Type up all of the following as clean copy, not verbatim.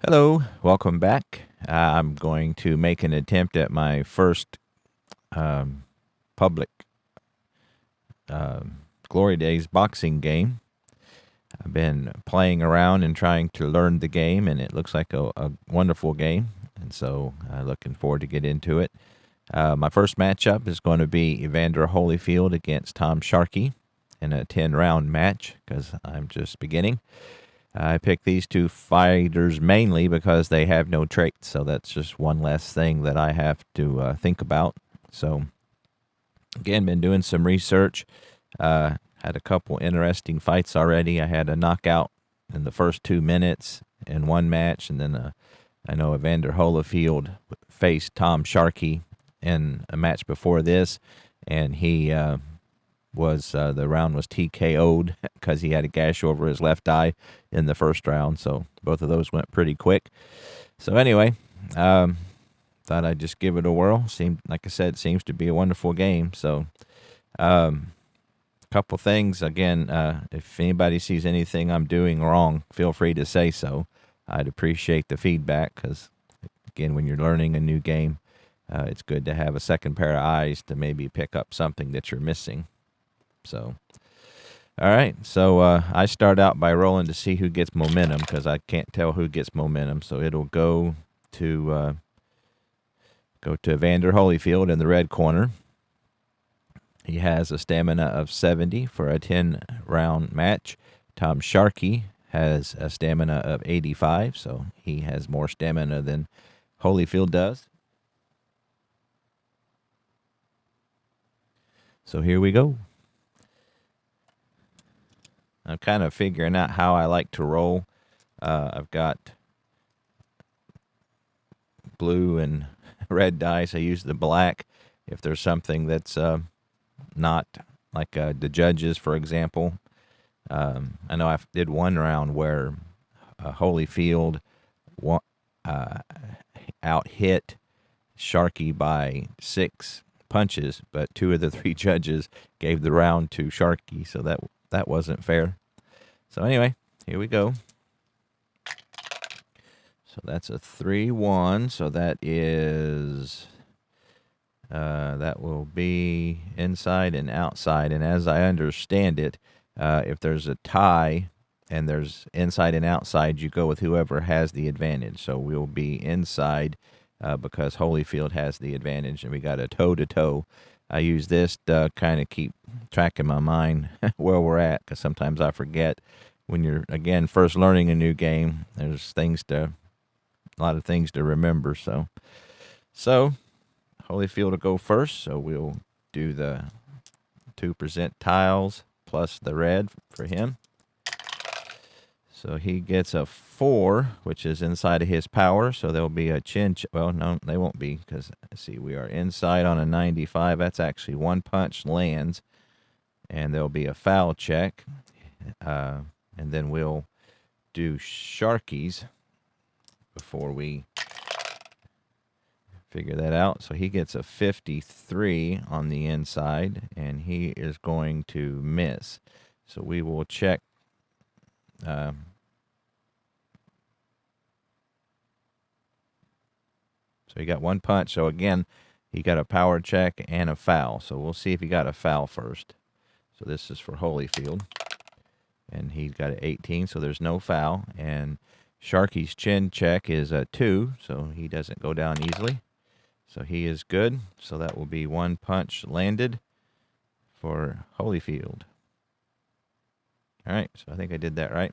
Hello, welcome back. I'm going to make an attempt at my first public Glory Days boxing game. I've been playing around and trying to learn the game, and it looks like a wonderful game. And so looking forward to get into it. My first matchup is going to be Evander Holyfield against Tom Sharkey in a 10-round match because I'm just beginning. I picked these two fighters mainly because they have no traits, so that's just one less thing that I have to think about. So, again, been doing some research. Had a couple interesting fights already. I had a knockout in the first 2 minutes in one match, and then I know Evander Holyfield faced Tom Sharkey in a match before this, and he was the round was TKO'd because he had a gash over his left eye in the first round. So both of those went pretty quick. So anyway, thought I'd just give it a whirl. Seemed, like I said, seems to be a wonderful game. So couple things again. If anybody sees anything I'm doing wrong, feel free to say so. I'd appreciate the feedback because, again, when you're learning a new game, it's good to have a second pair of eyes to maybe pick up something that you're missing. So, all right. So I start out by rolling to see who gets momentum because I can't tell who gets momentum. So it'll go to Evander Holyfield in the red corner. He has a stamina of 70 for a 10-round match. Tom Sharkey has a stamina of 85, so he has more stamina than Holyfield does. So here we go. I'm kind of figuring out how I like to roll. I've got blue and red dice. I use the black if there's something that's not like the judges, for example. I know I did one round where Holyfield out hit Sharkey by 6 punches, but 2 of the 3 judges gave the round to Sharkey, so that wasn't fair. So anyway, here we go. So that's a 3-1. So that is that will be inside and outside. And as I understand it, if there's a tie and there's inside and outside, you go with whoever has the advantage. So we'll be inside because Holyfield has the advantage, and we got a toe-to-toe. I use this to kind of keep track in my mind where we're at because sometimes I forget when you're, again, first learning a new game. There's a lot of things to remember. So Holyfield will go first, so we'll do the 2% tiles plus the red for him. So he gets a 4, which is inside of his power, so there'll be a chin well, no, they won't be, because, see, we are inside on a 95. That's actually 1 punch lands, and there'll be a foul check, and then we'll do Sharky's before we figure that out. So he gets a 53 on the inside, and he is going to miss. So we will check. So he got 1 punch. So again, he got a power check and a foul. So we'll see if he got a foul first. So this is for Holyfield. And he's got an 18, so there's no foul. And Sharky's chin check is a 2, so he doesn't go down easily. So he is good. So that will be 1 punch landed for Holyfield. All right, so I think I did that right.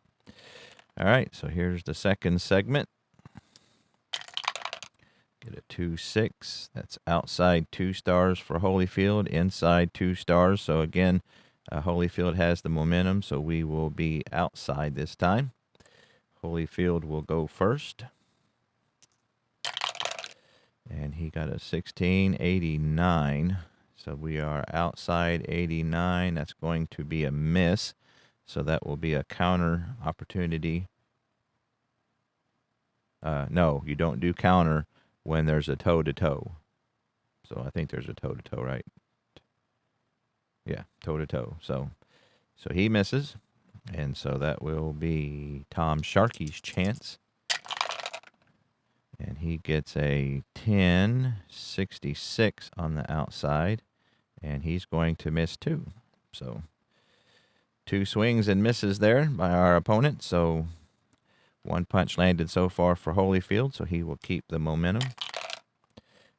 All right, so here's the second segment. Get a 2-6. That's outside 2 stars for Holyfield, inside 2 stars. So again, Holyfield has the momentum, so we will be outside this time. Holyfield will go first. And he got a 1689. So we are outside 89. That's going to be a miss. So that will be a counter opportunity. No, you don't do counter when there's a toe-to-toe. So I think there's a toe-to-toe, right? Yeah, toe-to-toe. So he misses. And so that will be Tom Sharkey's chance. And he gets a 10.66 on the outside, and he's going to miss 2. So 2 swings and misses there by our opponent. So 1 punch landed so far for Holyfield, so he will keep the momentum.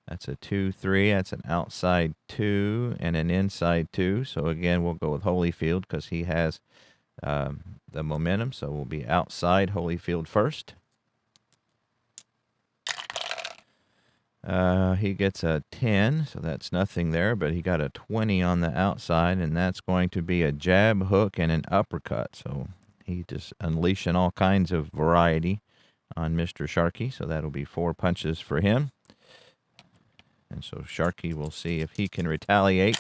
That's a 2-3. That's an outside 2 and an inside 2. So again, we'll go with Holyfield because he has the momentum. So we'll be outside Holyfield first. He gets a 10, so that's nothing there, but he got a 20 on the outside, and that's going to be a jab, hook, and an uppercut. So he just unleashing all kinds of variety on Mr. Sharkey, so that'll be 4 punches for him. And so Sharkey will see if he can retaliate.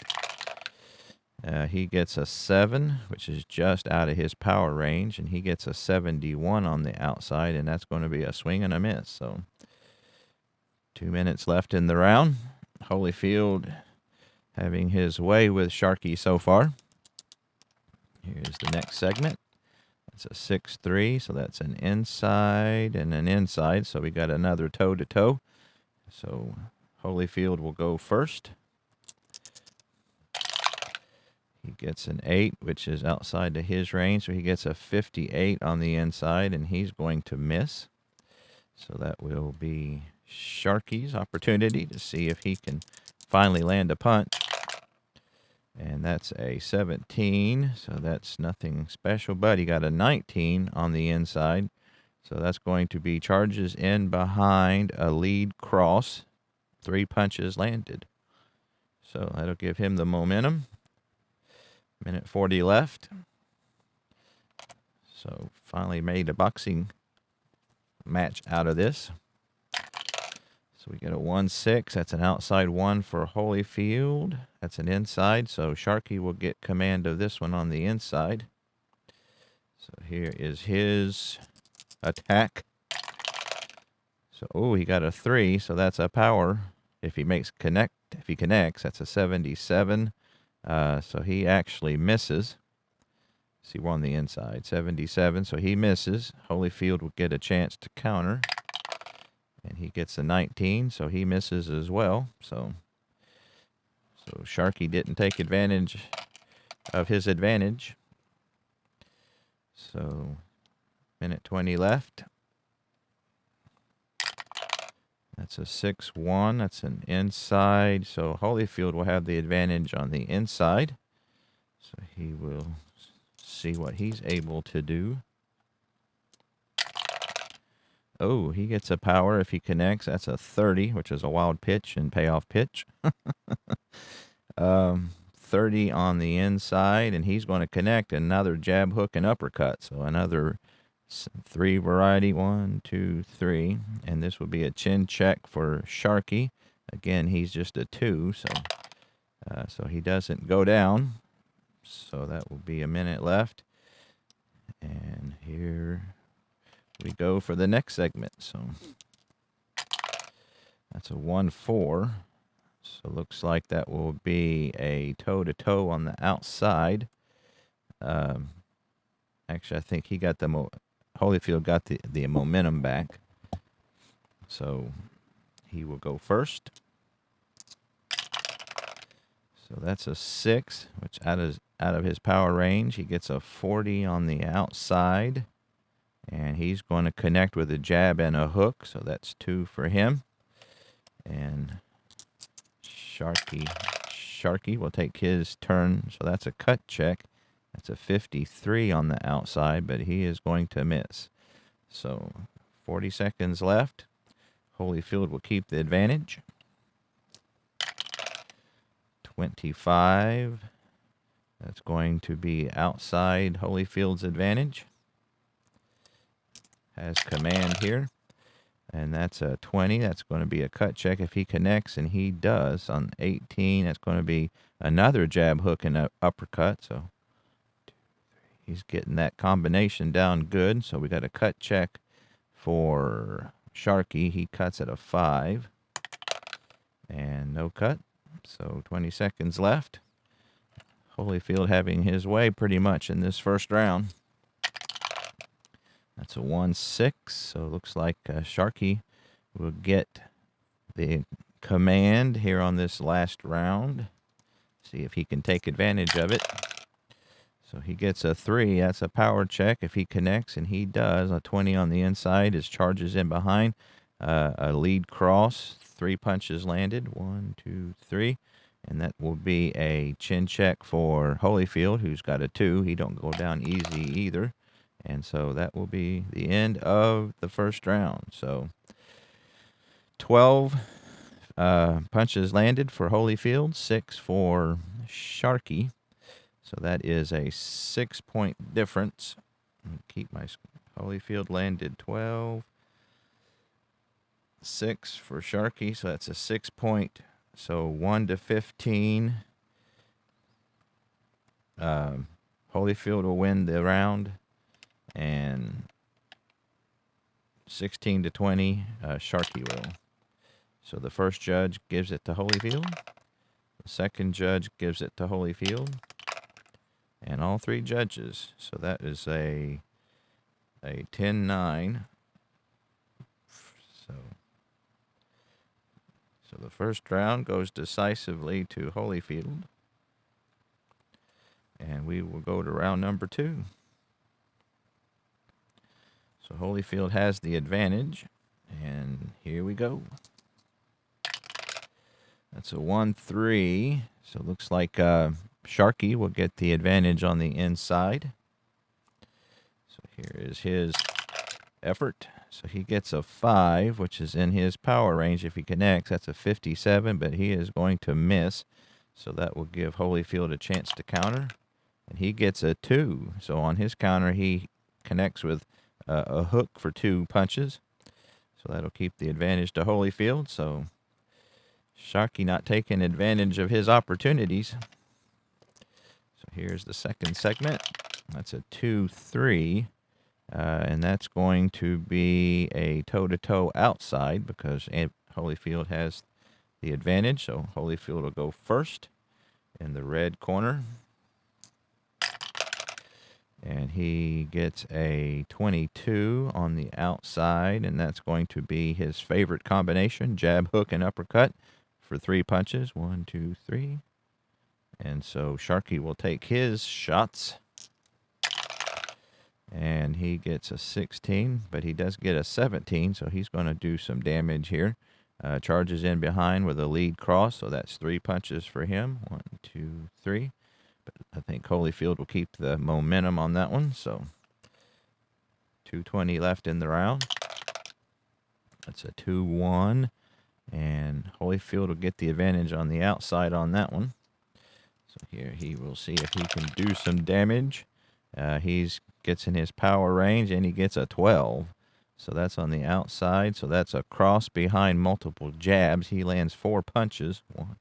He gets a 7, which is just out of his power range, and he gets a 71 on the outside, and that's going to be a swing and a miss. So 2 minutes left in the round. Holyfield having his way with Sharkey so far. Here's the next segment. It's a 6-3, so that's an inside and an inside. So we got another toe-to-toe. So Holyfield will go first. He gets an 8, which is outside to his range. So he gets a 58 on the inside, and he's going to miss. So that will be Sharkey's opportunity to see if he can finally land a punch. And that's a 17, so that's nothing special, but he got a 19 on the inside. So that's going to be charges in behind a lead cross. 3 punches landed. So that'll give him the momentum. Minute 40 left. So finally made a boxing match out of this. So we get a 1-6. That's an outside 1 for Holyfield. That's an inside. So Sharkey will get command of this one on the inside. So here is his attack. So he got a 3. So that's a power. If he connects, that's a 77. So he actually misses. See, we're on the inside. 77. So he misses. Holyfield will get a chance to counter. And he gets a 19, so he misses as well. So Sharkey didn't take advantage of his advantage. So minute 20 left. That's a 6-1. That's an inside. So Holyfield will have the advantage on the inside. So he will see what he's able to do. Oh, he gets a power if he connects. That's a 30, which is a wild pitch and payoff pitch. 30 on the inside, and he's going to connect another jab, hook, and uppercut. So another 3 variety. 1, 2, 3. And this will be a chin check for Sharkey. Again, he's just a 2, so he doesn't go down. So that will be a minute left. And here we go for the next segment. So that's a 1-4. So looks like that will be a toe-to-toe on the outside. Actually, I think he got Holyfield got the momentum back. So he will go first. So that's a 6, which out of his power range. He gets a 40 on the outside. And he's going to connect with a jab and a hook. So that's 2 for him. And Sharkey will take his turn. So that's a cut check. That's a 53 on the outside, but he is going to miss. So 40 seconds left. Holyfield will keep the advantage. 25. That's going to be outside Holyfield's advantage. Has command here. And that's a 20. That's going to be a cut check if he connects, and he does on 18. That's going to be another jab, hook, and uppercut. So he's getting that combination down good. So we got a cut check for Sharkey. He cuts at a 5. And no cut. So 20 seconds left. Holyfield having his way pretty much in this first round. That's a 1-6. So it looks like Sharkey will get the command here on this last round. See if he can take advantage of it. So he gets a 3. That's a power check. If he connects, and he does, a 20 on the inside. His charges in behind. A lead cross. 3 punches landed. 1, 2, 3. And that will be a chin check for Holyfield, who's got a 2. He don't go down easy either. And so that will be the end of the first round. So 12 punches landed for Holyfield, 6 for Sharkey. So that is a 6-point difference. Keep my Holyfield landed 12. 6 for Sharkey, so that's a 6-point. So 1 to 15. Holyfield will win the round, and 16 to 20, Sharkey will. So the first judge gives it to Holyfield. The second judge gives it to Holyfield. And all 3 judges. So that is a 10-9. So the first round goes decisively to Holyfield. And we will go to round number 2. So Holyfield has the advantage. And here we go. That's a 1-3. So it looks like Sharkey will get the advantage on the inside. So here is his effort. So he gets a 5, which is in his power range. If he connects, that's a 57, but he is going to miss. So that will give Holyfield a chance to counter. And he gets a 2. So on his counter, he connects with a hook for 2 punches. So that'll keep the advantage to Holyfield. So Sharkey not taking advantage of his opportunities. So here's the second segment. That's a 2-3. And that's going to be a toe-to-toe outside because Holyfield has the advantage. So Holyfield will go first in the red corner. And he gets a 22 on the outside, and that's going to be his favorite combination, jab, hook, and uppercut for 3 punches. 1, 2, 3. And so Sharkey will take his shots. And he gets a 16, but he does get a 17, so he's going to do some damage here. Charges in behind with a lead cross, so that's 3 punches for him. 1, 2, 3. But I think Holyfield will keep the momentum on that one, so 2:20 left in the round. That's a 2-1, and Holyfield will get the advantage on the outside on that one. So here he will see if he can do some damage. He's gets in his power range, and he gets a 12. So that's on the outside. So that's a cross behind multiple jabs. He lands 4 punches. 1, 4.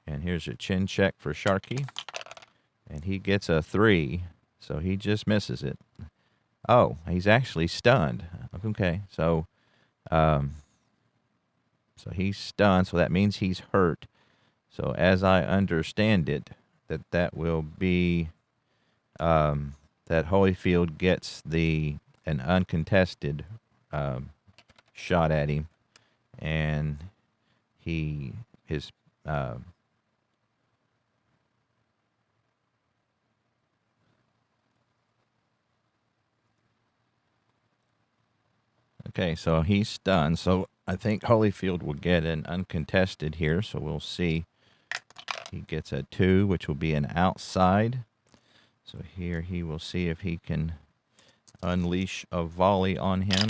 And here's a chin check for Sharkey. And he gets a 3. So he just misses it. Oh, he's actually stunned. Okay, so he's stunned. So that means he's hurt. So as I understand it, that will be that Holyfield gets an uncontested shot at him, and his okay, so he's stunned. So I think Holyfield will get an uncontested here. So we'll see. He gets a 2, which will be an outside. So here he will see if he can unleash a volley on him.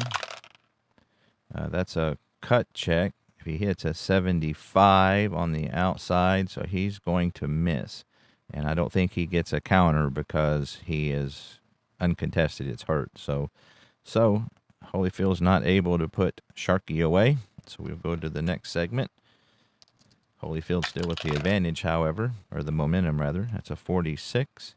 That's a cut check. If he hits a 75 on the outside, so he's going to miss. And I don't think he gets a counter because he is uncontested. It's hurt. So Holyfield's not able to put Sharkey away. So we'll go to the next segment. Holyfield still with the advantage, however, or the momentum, rather. That's a 46.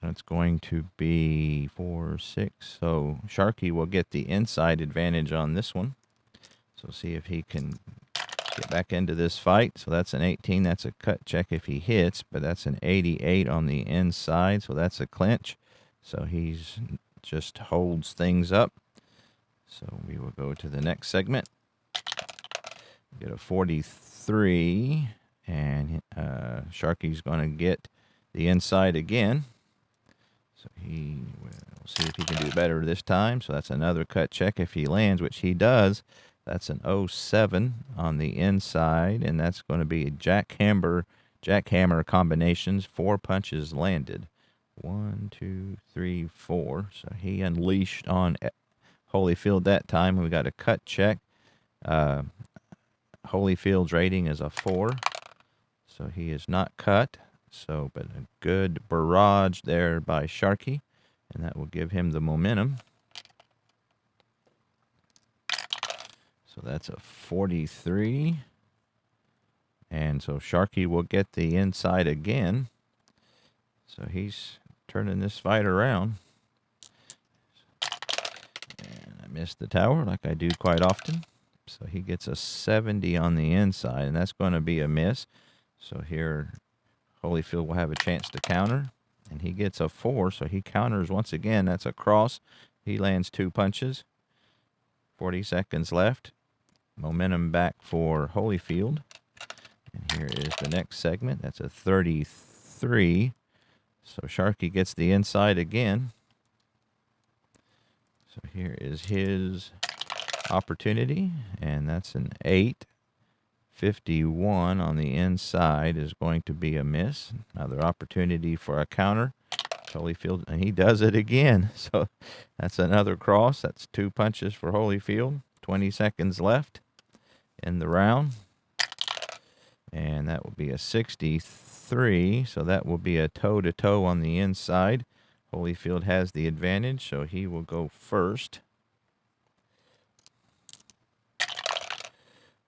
That's going to be 4, 6. So Sharkey will get the inside advantage on this one. So see if he can get back into this fight. So that's an 18. That's a cut check if he hits, but that's an 88 on the inside. So that's a clinch. So he's just holds things up. So we will go to the next segment. Get a 43, and Sharkey's going to get the inside again. So we'll see if he can do better this time. So that's another cut check if he lands, which he does. That's an 07 on the inside, and that's going to be a jackhammer combinations. 4 punches landed. 1, 2, 3, 4. So he unleashed on Holyfield that time. We got a cut check. Holyfield's rating is a 4, so he is not cut. So, but a good barrage there by Sharkey, and that will give him the momentum. So that's a 43. And so Sharkey will get the inside again. So he's turning this fight around. And I missed the tower like I do quite often. So he gets a 70 on the inside, and that's going to be a miss. So here Holyfield will have a chance to counter, and he gets a 4, so he counters once again. That's a cross. He lands 2 punches. 40 seconds left. Momentum back for Holyfield. And here is the next segment. That's a 33. So Sharkey gets the inside again. So here is his opportunity, and that's an 8. 51 on the inside is going to be a miss. Another opportunity for a counter. Holyfield, and he does it again. So that's another cross. That's 2 punches for Holyfield. 20 seconds left in the round. And that will be a 63. So that will be a toe-to-toe on the inside. Holyfield has the advantage, so he will go first.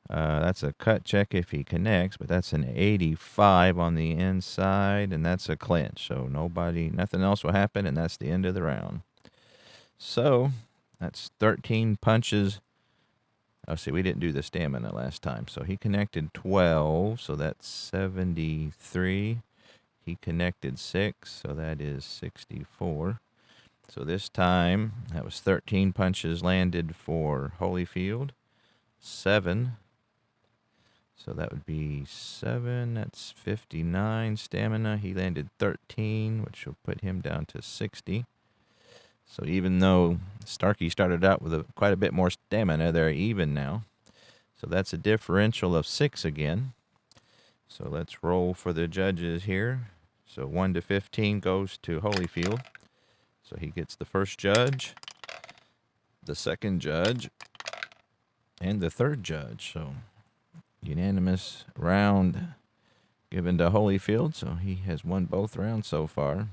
That's a cut check if he connects, but that's an 85 on the inside, and that's a clinch. So nothing else will happen, and that's the end of the round. So that's 13 punches. Oh, see, we didn't do the stamina last time. So he connected 12, so that's 73. He connected 6, so that is 64. So this time, that was 13 punches landed for Holyfield. 7. So that would be 7. That's 59 stamina. He landed 13, which will put him down to 60. So even though Sharkey started out with quite a bit more stamina, they're even now. So that's a differential of 6 again. So let's roll for the judges here. So 1 to 15 goes to Holyfield. So he gets the first judge, the second judge, and the third judge. So unanimous round given to Holyfield. So he has won both rounds so far.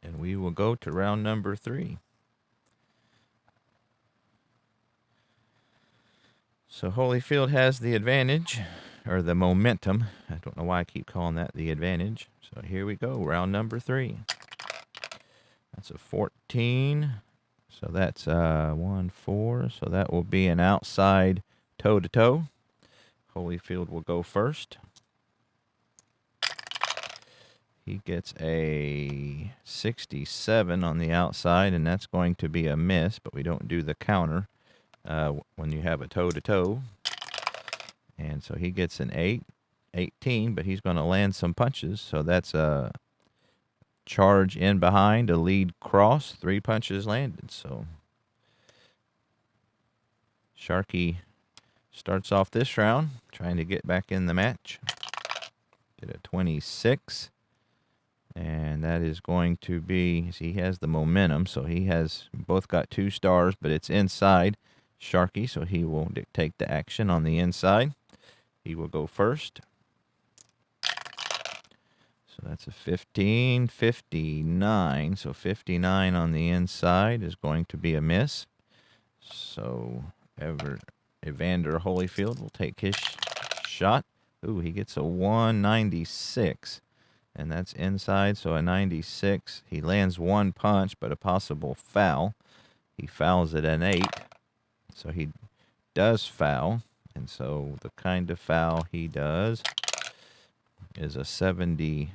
And we will go to round number 3. So Holyfield has the advantage, or the momentum. I don't know why I keep calling that the advantage. So here we go, round number 3. That's a 14. So that's 1, 4. So that will be an outside toe-to-toe. Holyfield will go first. He gets a 67 on the outside, and that's going to be a miss, but we don't do the counter when you have a toe-to-toe. And so he gets an 18, but he's going to land some punches. So that's a charge in behind, a lead cross, 3 punches landed. So Sharkey starts off this round trying to get back in the match. Get a 26. And that is going to be, he has the momentum, so he has both got 2 stars, but it's inside Sharkey, so he will dictate the action on the inside. He will go first. So that's a 15, 59. So 59 on the inside is going to be a miss. So Evander Holyfield will take his shot. Ooh, he gets a 196. And that's inside, so a 96. He lands 1 punch, but a possible foul. He fouls at an 8. So he does foul. And so the kind of foul he does is a 74.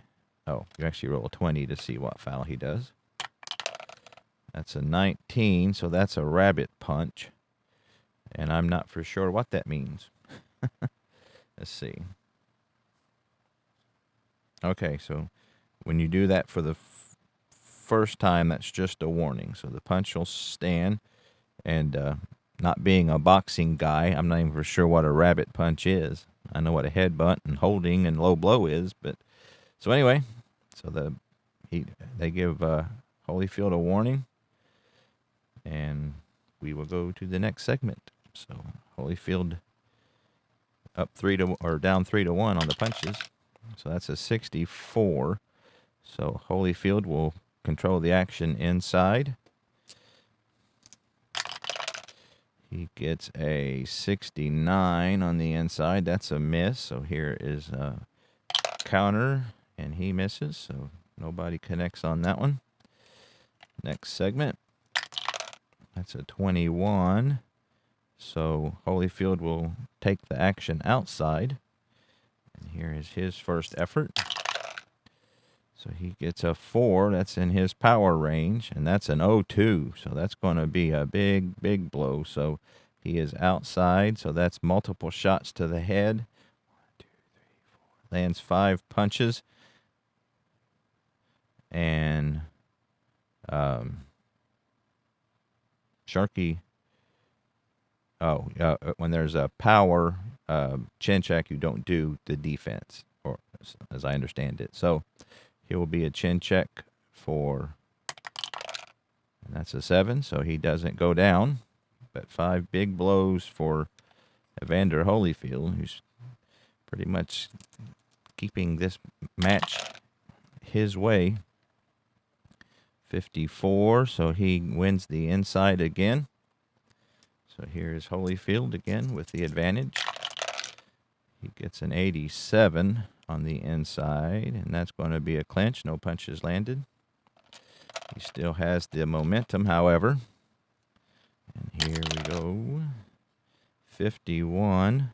Oh, you actually roll a 20 to see what foul he does. That's a 19, so that's a rabbit punch. And I'm not for sure what that means. Let's see. Okay, so when you do that for the first time, that's just a warning. So the punch will stand. And not being a boxing guy, I'm not even for sure what a rabbit punch is. I know what a headbutt and holding and low blow is, but so anyway, so they give Holyfield a warning, and we will go to the next segment. So Holyfield up down 3-1 on the punches. So that's a 64. So Holyfield will control the action inside. He gets a 69 on the inside. That's a miss. So here is a counter, and he misses. So nobody connects on that one. Next segment. That's a 21. So Holyfield will take the action outside. And here is his first effort. So he gets a 4. That's in his power range, and that's an 0-2. So that's going to be a big, big blow. So he is outside. So that's multiple shots to the head. 1, 2, 3, 4. Lands 5 punches. And Sharkey. When there's a power chin check, you don't do the defense, or as I understand it. So it will be a chin check and that's a 7, so he doesn't go down. But 5 big blows for Evander Holyfield, who's pretty much keeping this match his way. 54, so he wins the inside again. So here is Holyfield again with the advantage. He gets an 87 on the inside, and that's going to be a clinch. No punches landed. He still has the momentum, however. And here we go. 51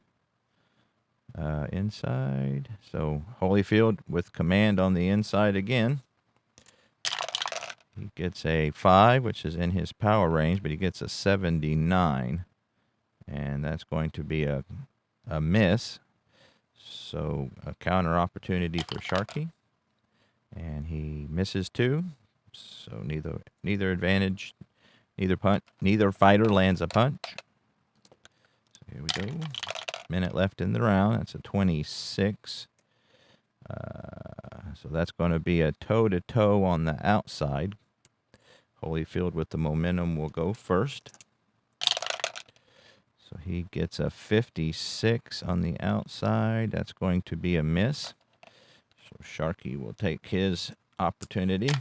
inside. So Holyfield with command on the inside again. He gets a 5, which is in his power range, but he gets a 79. And that's going to be a miss. So a counter opportunity for Sharkey. And he misses 2. So neither advantage, neither fighter lands a punch. So here we go. Minute left in the round. That's a 26. So that's going to be a toe-to-toe on the outside. Holyfield with the momentum will go first. So he gets a 56 on the outside. That's going to be a miss. So Sharkey will take his opportunity.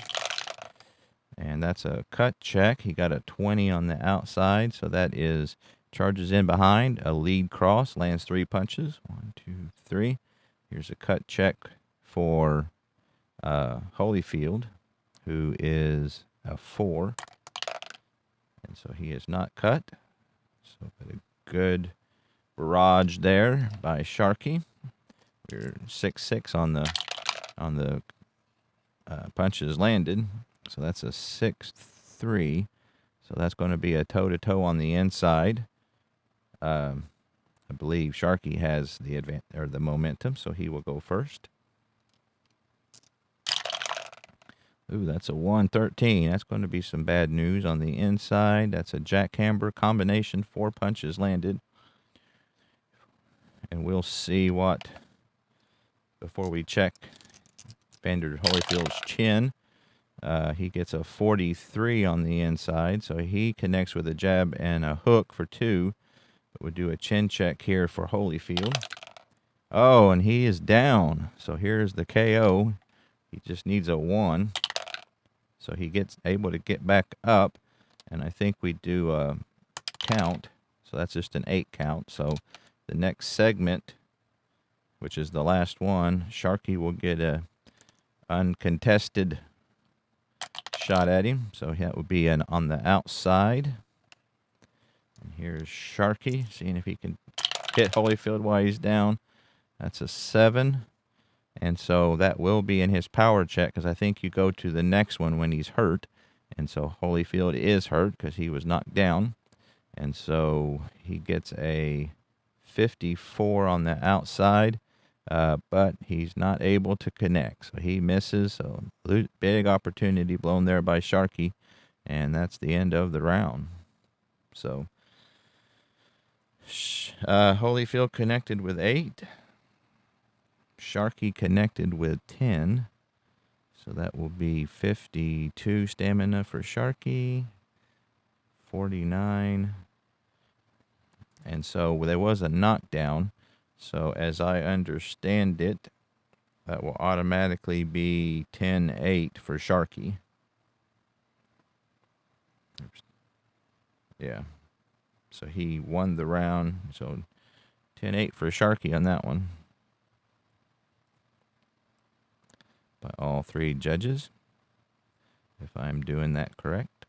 And that's a cut check. He got a 20 on the outside. So that is charges in behind. A lead cross. Lands 3 punches. 1, 2, 3. Here's a cut check for Holyfield, who is a 4. And so he is not cut. So a good barrage there by Sharkey. We're 6-6 on the punches landed. So that's a 6-3. So that's going to be a toe-to-toe on the inside. I believe Sharkey has the momentum, so he will go first. Ooh, that's a 113. That's going to be some bad news on the inside. That's a jackhammer combination. 4 punches landed. And we'll see before we check Evander Holyfield's chin. He gets a 43 on the inside, so he connects with a jab and a hook for 2. But we'll do a chin check here for Holyfield. Oh, and he is down. So here's the KO. He just needs a 1. So he gets able to get back up, and I think we do a count. So that's just an 8 count. So the next segment, which is the last one, Sharkey will get a uncontested shot at him. So that would be on the outside. And here's Sharkey, seeing if he can hit Holyfield while he's down. That's a 7. And so that will be in his power check, because I think you go to the next one when he's hurt. And so Holyfield is hurt because he was knocked down. And so he gets a 54 on the outside, but he's not able to connect. So he misses. So big opportunity blown there by Sharkey. And that's the end of the round. So Holyfield connected with 8. Sharkey connected with 10. So that will be 52 stamina for Sharkey, 49. And so there was a knockdown. So as I understand it, that will automatically be 10-8 for Sharkey. Oops. Yeah. So he won the round. So 10-8 for Sharkey on that one. By all 3 judges, if I'm doing that correct.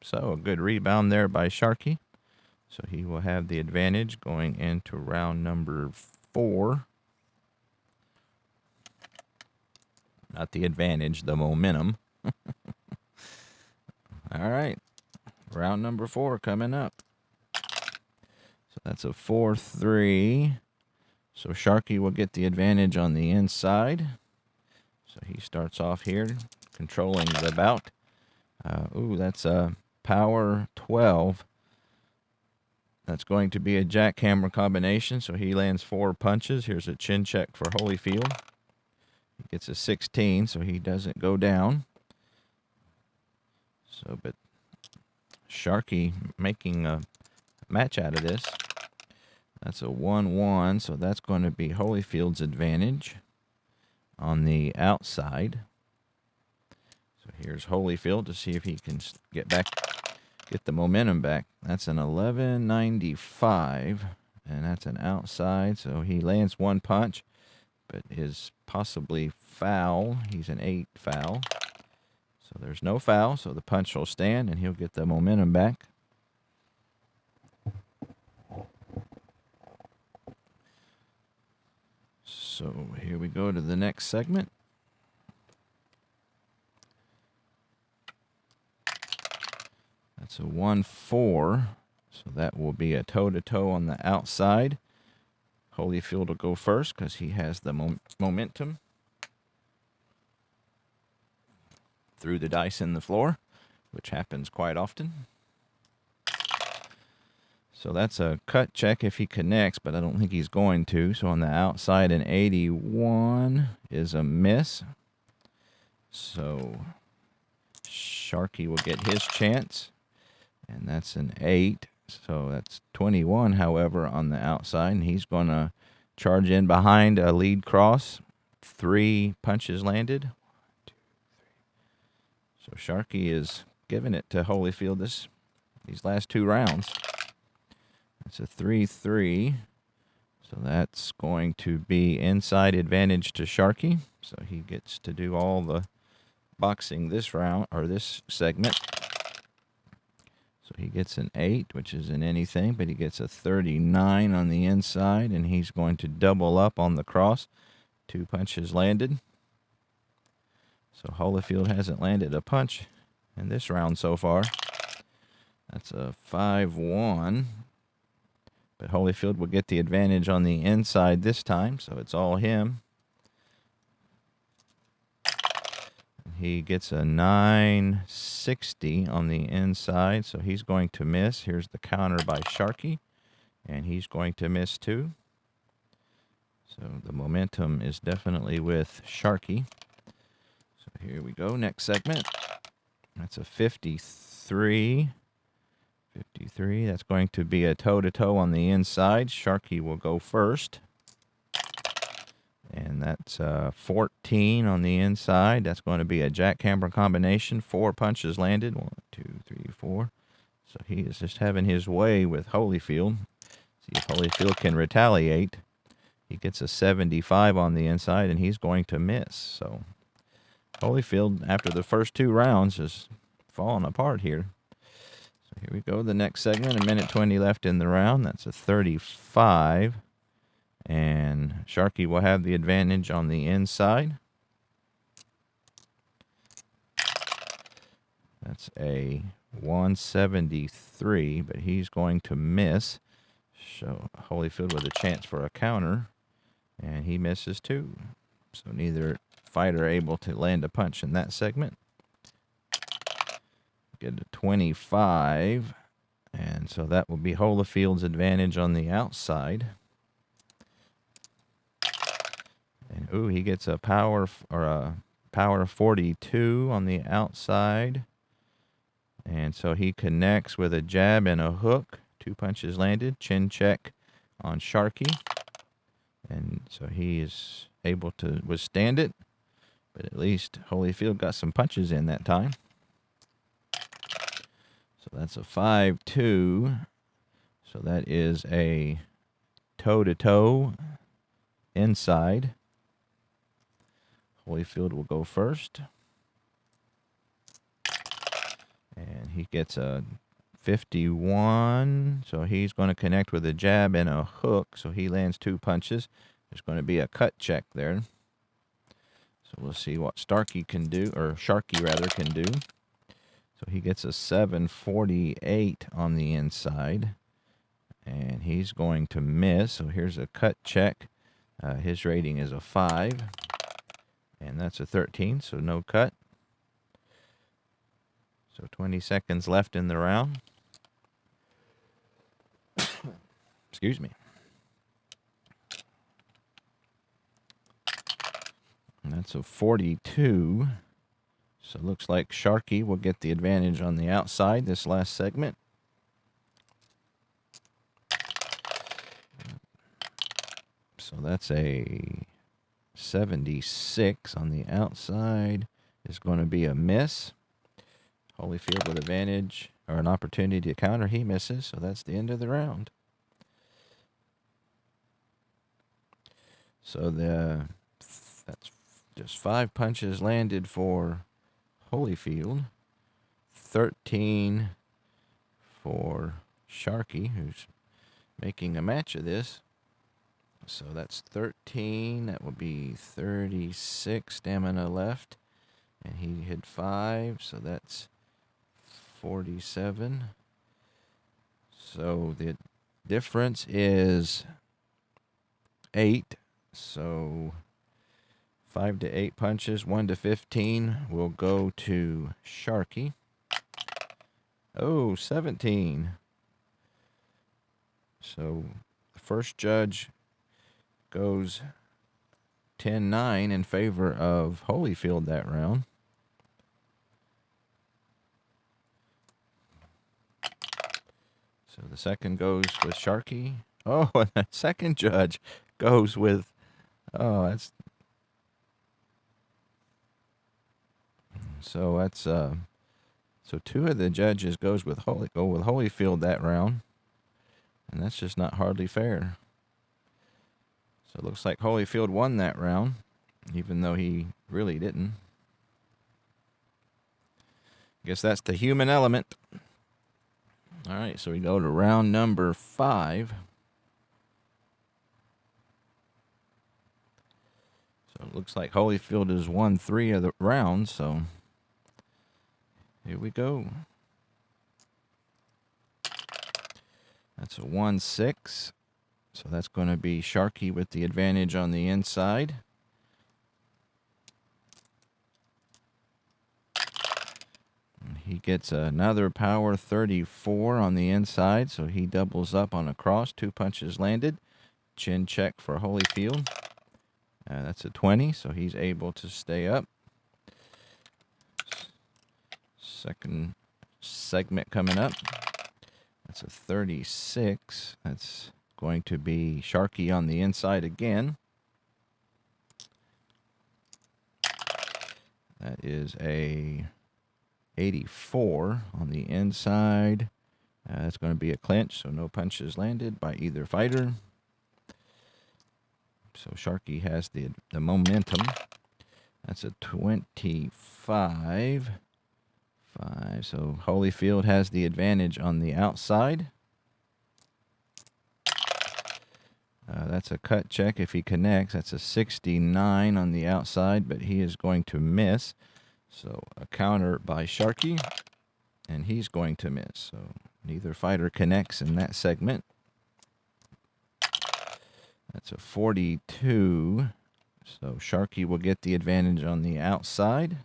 So a good rebound there by Sharkey. So he will have the advantage going into round number 4. Not the advantage, the momentum. All right. Round number 4 coming up. So that's a 4-3. So Sharkey will get the advantage on the inside. So he starts off here, controlling the bout. That's a power 12. That's going to be a jackhammer combination. So he lands 4 punches. Here's a chin check for Holyfield. He gets a 16, so he doesn't go down. So, but Sharkey making a match out of this. That's a 1-1, so that's going to be Holyfield's advantage on the outside. So here's Holyfield to see if he can get the momentum back. That's an 11.95, and that's an outside. So he lands 1 punch, but is possibly foul. He's an 8 foul. So there's no foul, so the punch will stand, and he'll get the momentum back. So here we go to the next segment. That's a 1-4, so that will be a toe-to-toe on the outside. Holyfield will go first because he has the momentum. Threw the dice in the floor, which happens quite often. So that's a cut check if he connects, but I don't think he's going to. So on the outside, an 81 is a miss. So Sharkey will get his chance, and that's an 8. So that's 21, however, on the outside, and he's going to charge in behind a lead cross. 3 punches landed. 1, 2, 3. So Sharkey is giving it to Holyfield these last 2 rounds. It's a 3-3. So that's going to be inside advantage to Sharkey. So he gets to do all the boxing this round, or this segment. So he gets an 8, which isn't anything, but he gets a 39 on the inside, and he's going to double up on the cross. 2 punches landed. So Holyfield hasn't landed a punch in this round so far. That's a 5-1. But Holyfield will get the advantage on the inside this time, so it's all him. He gets a 960 on the inside, so he's going to miss. Here's the counter by Sharkey, and he's going to miss too. So the momentum is definitely with Sharkey. So here we go, next segment. That's a 53. 53, that's going to be a toe-to-toe on the inside. Sharkey will go first. And that's 14 on the inside. That's going to be a jackhammer combination. 4 punches landed. 1, 2, 3, 4. So he is just having his way with Holyfield. See if Holyfield can retaliate. He gets a 75 on the inside, and he's going to miss. So Holyfield, after the first 2 rounds, is falling apart here. So here we go, the next segment. 1:20 left in the round. That's a 35. And Sharkey will have the advantage on the inside. That's a 173, but he's going to miss. So Holyfield with a chance for a counter, and he misses too. So neither fighter able to land a punch in that segment. Get a 25, and so that will be Holyfield's advantage on the outside. And ooh, he gets a power 42 on the outside. And so he connects with a jab and a hook. 2 punches landed. Chin check on Sharkey. And so he is able to withstand it. But at least Holyfield got some punches in that time. So that's a 5-2. So that is a toe-to-toe inside. Holyfield will go first. And he gets a 51. So he's going to connect with a jab and a hook. So he lands 2 punches. There's going to be a cut check there. So we'll see what Sharkey can do. So he gets a 748 on the inside. And he's going to miss. So here's a cut check. His rating is a 5. And that's a 13, so no cut. So 20 seconds left in the round. Excuse me. And that's a 42. So it looks like Sharkey will get the advantage on the outside this last segment. So that's a 76 on the outside. Is going to be a miss. Holyfield with advantage or an opportunity to counter. He misses, so that's the end of the round. So that's just 5 punches landed for Holyfield. 13 for Sharkey, who's making a match of this. So that's 13. That will be 36 stamina left. And he hit 5, so that's 47. So the difference is 8. So 5 to 8 punches, 1 to 15 will go to Sharkey. Oh, 17. So the first judge goes 10-9 in favor of Holyfield that round. So the second goes with Sharkey. Oh, and the second judge goes with, so 2 of the judges go with Holyfield that round, and that's just not hardly fair. So it looks like Holyfield won that round, even though he really didn't. Guess that's the human element. All right, so we go to round number 5. So it looks like Holyfield has won 3 of the rounds, so here we go. That's a 1-6. So that's going to be Sharkey with the advantage on the inside. And he gets another power 34 on the inside, so he doubles up on a cross. 2 punches landed. Chin check for Holyfield. That's a 20, so he's able to stay up. Second segment coming up. That's a 36. That's going to be Sharkey on the inside again. That is a 84 on the inside. That's going to be a clinch, so no punches landed by either fighter. So Sharkey has the momentum. That's a 25. So Holyfield has the advantage on the outside. That's a cut check if he connects. That's a 69 on the outside, but he is going to miss. So a counter by Sharkey, and he's going to miss. So neither fighter connects in that segment. That's a 42. So Sharkey will get the advantage on the outside.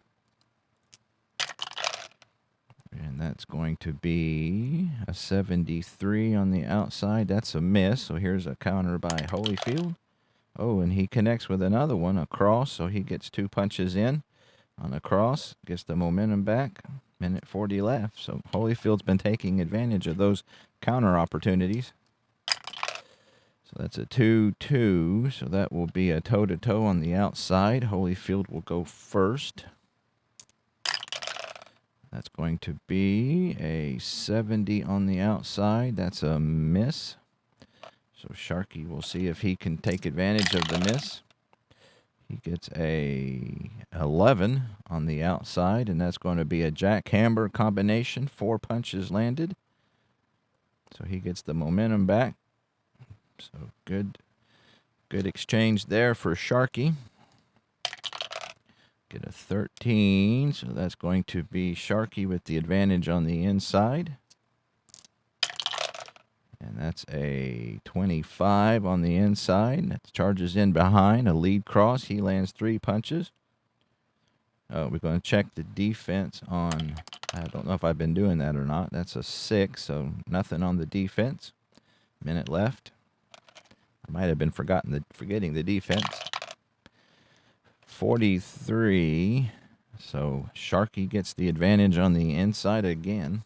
And that's going to be a 73 on the outside. That's a miss. So here's a counter by Holyfield. Oh, and he connects with another one, a cross. So he gets 2 punches in on a cross. Gets the momentum back. Minute 40 left. So Holyfield's been taking advantage of those counter opportunities. So that's a 2-2. So that will be a toe-to-toe on the outside. Holyfield will go first. That's going to be a 70 on the outside. That's a miss. So Sharkey will see if he can take advantage of the miss. He gets a 11 on the outside, and that's going to be a jackhammer combination. 4 punches landed. So he gets the momentum back. So good exchange there for Sharkey. Get a 13, so that's going to be Sharkey with the advantage on the inside. And that's a 25 on the inside. That charges in behind, a lead cross. He lands 3 punches. We're going to check the defense on, I don't know if I've been doing that or not. That's a 6, so nothing on the defense. Minute left. I might have been forgetting the defense. 43. So Sharkey gets the advantage on the inside again.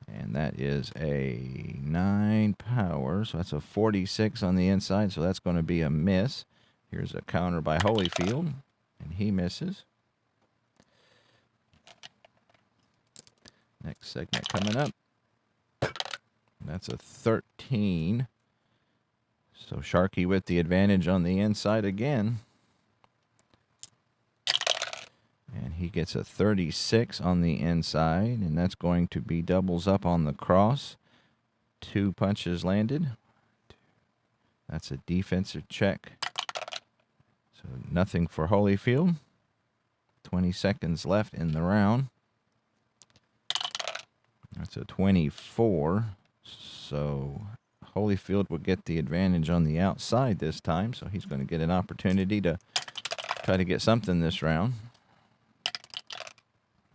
And that is a 9 power. So that's a 46 on the inside. So that's going to be a miss. Here's a counter by Holyfield. And he misses. Next segment coming up. That's a 13. So Sharkey with the advantage on the inside again. And he gets a 36 on the inside, and that's going to be doubles up on the cross. 2 punches landed. That's a defensive check. So nothing for Holyfield. 20 seconds left in the round. That's a 24. So Holyfield will get the advantage on the outside this time, so he's going to get an opportunity to try to get something this round.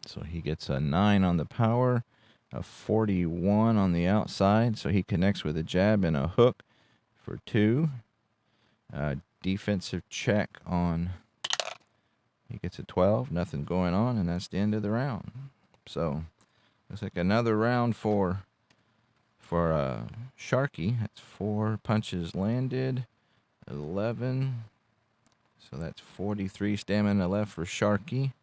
So he gets a 9 on the power, a 41 on the outside, so he connects with a jab and a hook for 2. Defensive check on, he gets a 12, nothing going on, and that's the end of the round. So looks like another round for Sharkey. That's 4 punches landed, 11. So that's 43 stamina left for Sharkey.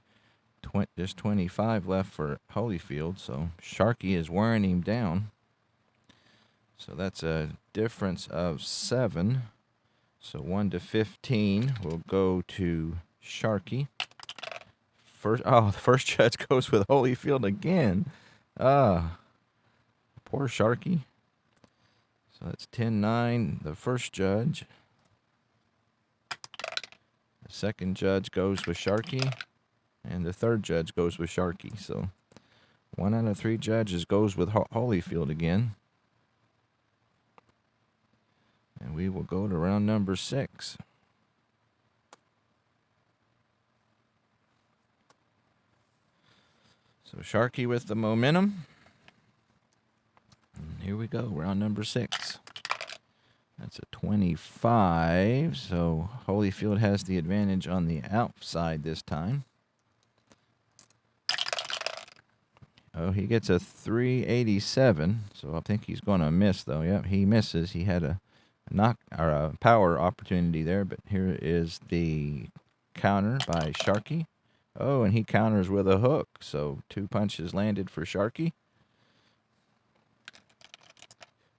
Just 25 left for Holyfield. So Sharkey is wearing him down. So that's a difference of 7. So 1-15 will go to Sharkey. The first judge goes with Holyfield again. Poor Sharkey. So that's 10-9, the first judge. The second judge goes with Sharkey. And the third judge goes with Sharkey. So 1 out of 3 judges goes with Holyfield again. And we will go to round number 6. So Sharkey with the momentum. And here we go, round number 6. That's a 25. So Holyfield has the advantage on the outside this time. Oh, he gets a 387. So I think he's going to miss, though. Yep, he misses. He had a power opportunity there, but here is the counter by Sharkey. Oh, and he counters with a hook. So 2 punches landed for Sharkey.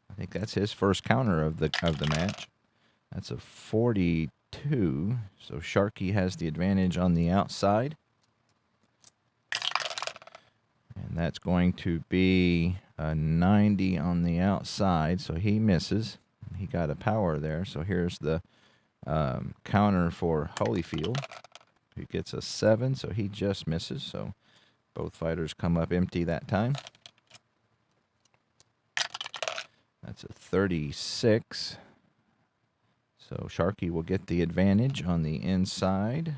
I think that's his first counter of the match. That's a 42. So Sharkey has the advantage on the outside. And that's going to be a 90 on the outside, so he misses. He got a power there, so here's the counter for Holyfield, who gets a 7, so he just misses. So both fighters come up empty that time. That's a 36. So Sharkey will get the advantage on the inside.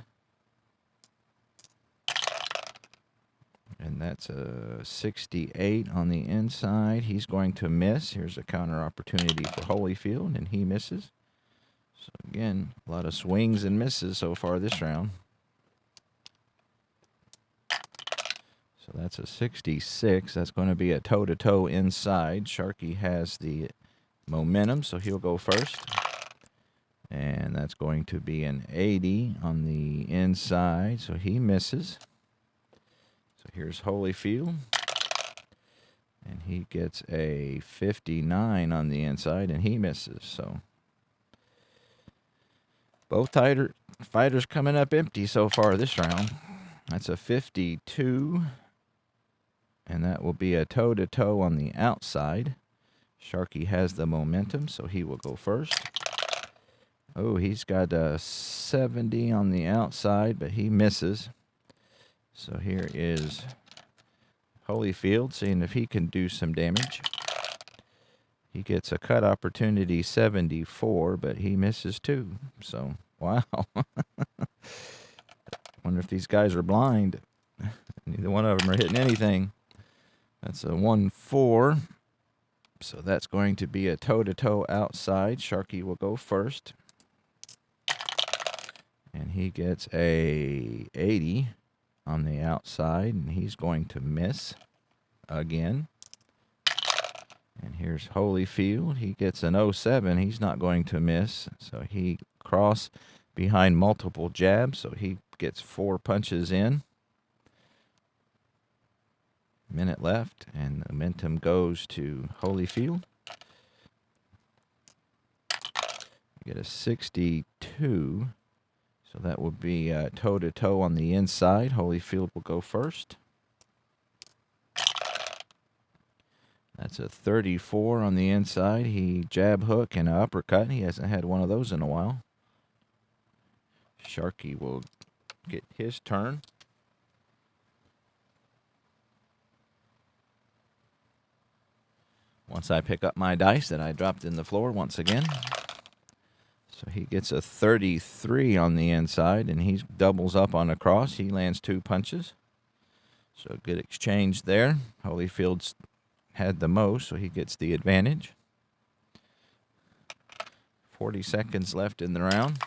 And that's a 68 on the inside. He's going to miss. Here's a counter opportunity for Holyfield, and he misses. So again, a lot of swings and misses so far this round. So that's a 66. That's going to be a toe-to-toe inside. Sharkey has the momentum, so he'll go first. And that's going to be an 80 on the inside, so he misses. So here's Holyfield. And he gets a 59 on the inside, and he misses. So both fighters coming up empty so far this round. That's a 52. And that will be a toe-to-toe on the outside. Sharkey has the momentum, so he will go first. Oh, he's got a 70 on the outside, but he misses. So here is Holyfield, seeing if he can do some damage. He gets a cut opportunity, 74, but he misses too. So, wow. Wonder if these guys are blind. Neither one of them are hitting anything. That's a 1-4. So that's going to be a toe-to-toe outside. Sharkey will go first. And he gets a 80 on the outside, and he's going to miss again. And here's Holyfield. He gets an 07. He's not going to miss. So he cross behind multiple jabs, so he gets 4 punches in. Minute left, and the momentum goes to Holyfield. You get a 62. So that will be toe-to-toe on the inside. Holyfield will go first. That's a 34 on the inside. He jab hook and an uppercut. He hasn't had one of those in a while. Sharkey will get his turn. Once I pick up my dice that I dropped in the floor once again. So he gets a 33 on the inside, and he doubles up on a cross. He lands 2 punches. So good exchange there. Holyfield's had the most, so he gets the advantage. 40 seconds left in the round.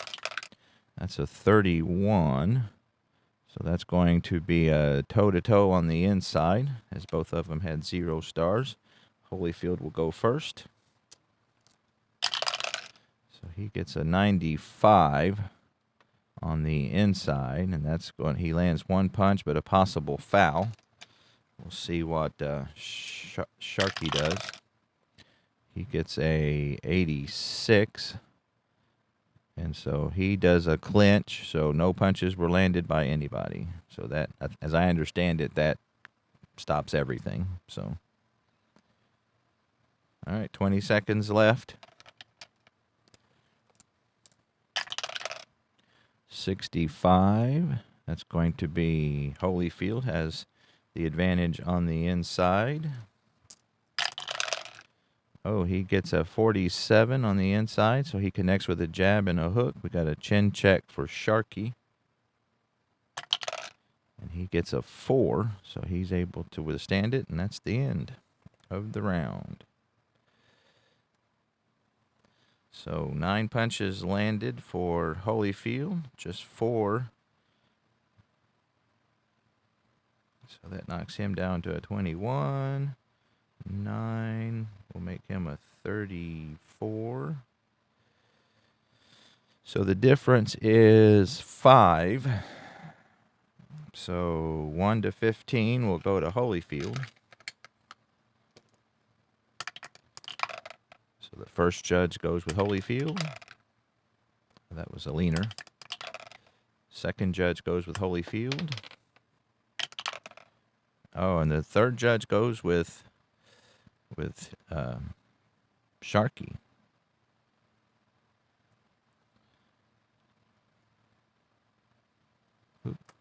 That's a 31. So that's going to be a toe-to-toe on the inside, as both of them had 0 stars. Holyfield will go first. So he gets a 95 on the inside, and that's going. He lands 1 punch, but a possible foul. We'll see what Sharkey does. He gets a 86, and so he does a clinch. So no punches were landed by anybody. So that, as I understand it, that stops everything. So. All right, 20 seconds left. 65. That's going to be Holyfield has the advantage on the inside. Oh, he gets a 47 on the inside, so he connects with a jab and a hook. We got a chin check for Sharkey. And he gets a 4, so he's able to withstand it, and that's the end of the round. So 9 punches landed for Holyfield, just 4. So that knocks him down to a 21. 9 will make him a 34. So the difference is 5. So 1 to 15 will go to Holyfield. So the first judge goes with Holyfield. That was a leaner. Second judge goes with Holyfield. Oh, and the third judge goes with with Sharkey. Oop.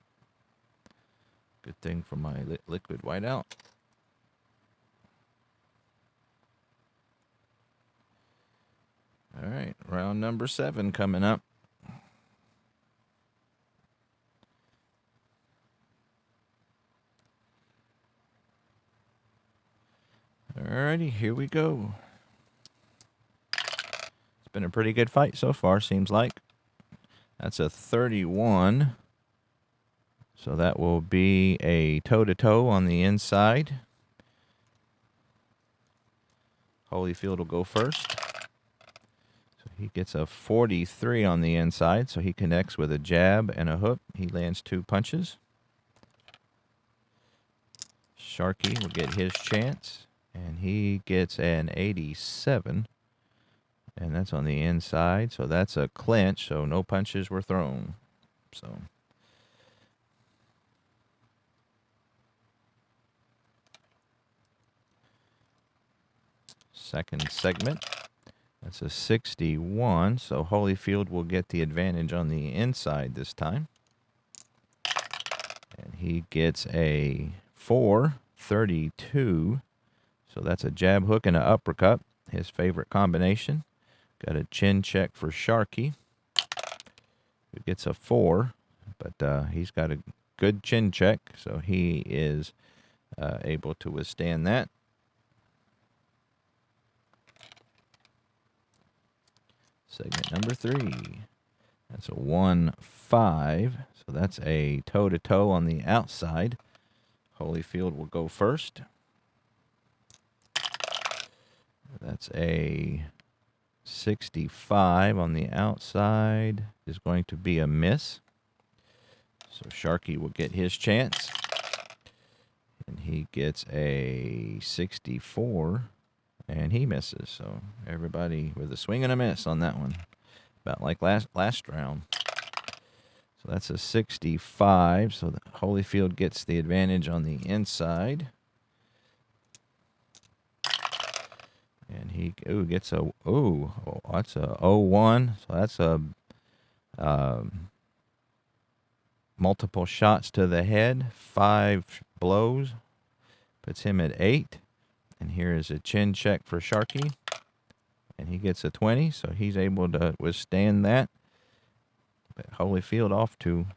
Good thing for my liquid whiteout. All right, round number 7 coming up. Alrighty, here we go. It's been a pretty good fight so far, seems like. That's a 31. So that will be a toe-to-toe on the inside. Holyfield will go first. So he gets a 43 on the inside, so he connects with a jab and a hook. He lands 2 punches. Sharkey will get his chance, and he gets an 87. And that's on the inside, so that's a clinch, so no punches were thrown. So second segment, that's a 61, so Holyfield will get the advantage on the inside this time. And he gets a 432, so that's a jab hook and an uppercut, his favorite combination. Got a chin check for Sharkey, who gets a 4, but he's got a good chin check, so he is able to withstand that. Segment number 3. That's a 1-5, so that's a toe-to-toe on the outside. Holyfield will go first. That's a 65 on the outside, is going to be a miss. So Sharkey will get his chance. And he gets a 64, and he misses. So everybody with a swing and a miss on that one. About like last round. So that's a 65, so Holyfield gets the advantage on the inside. And he gets a that's a 0-1. So that's a multiple shots to the head, 5 blows, puts him at 8. And here is a chin check for Sharkey, and he gets a 20, so he's able to withstand that. But Holyfield off to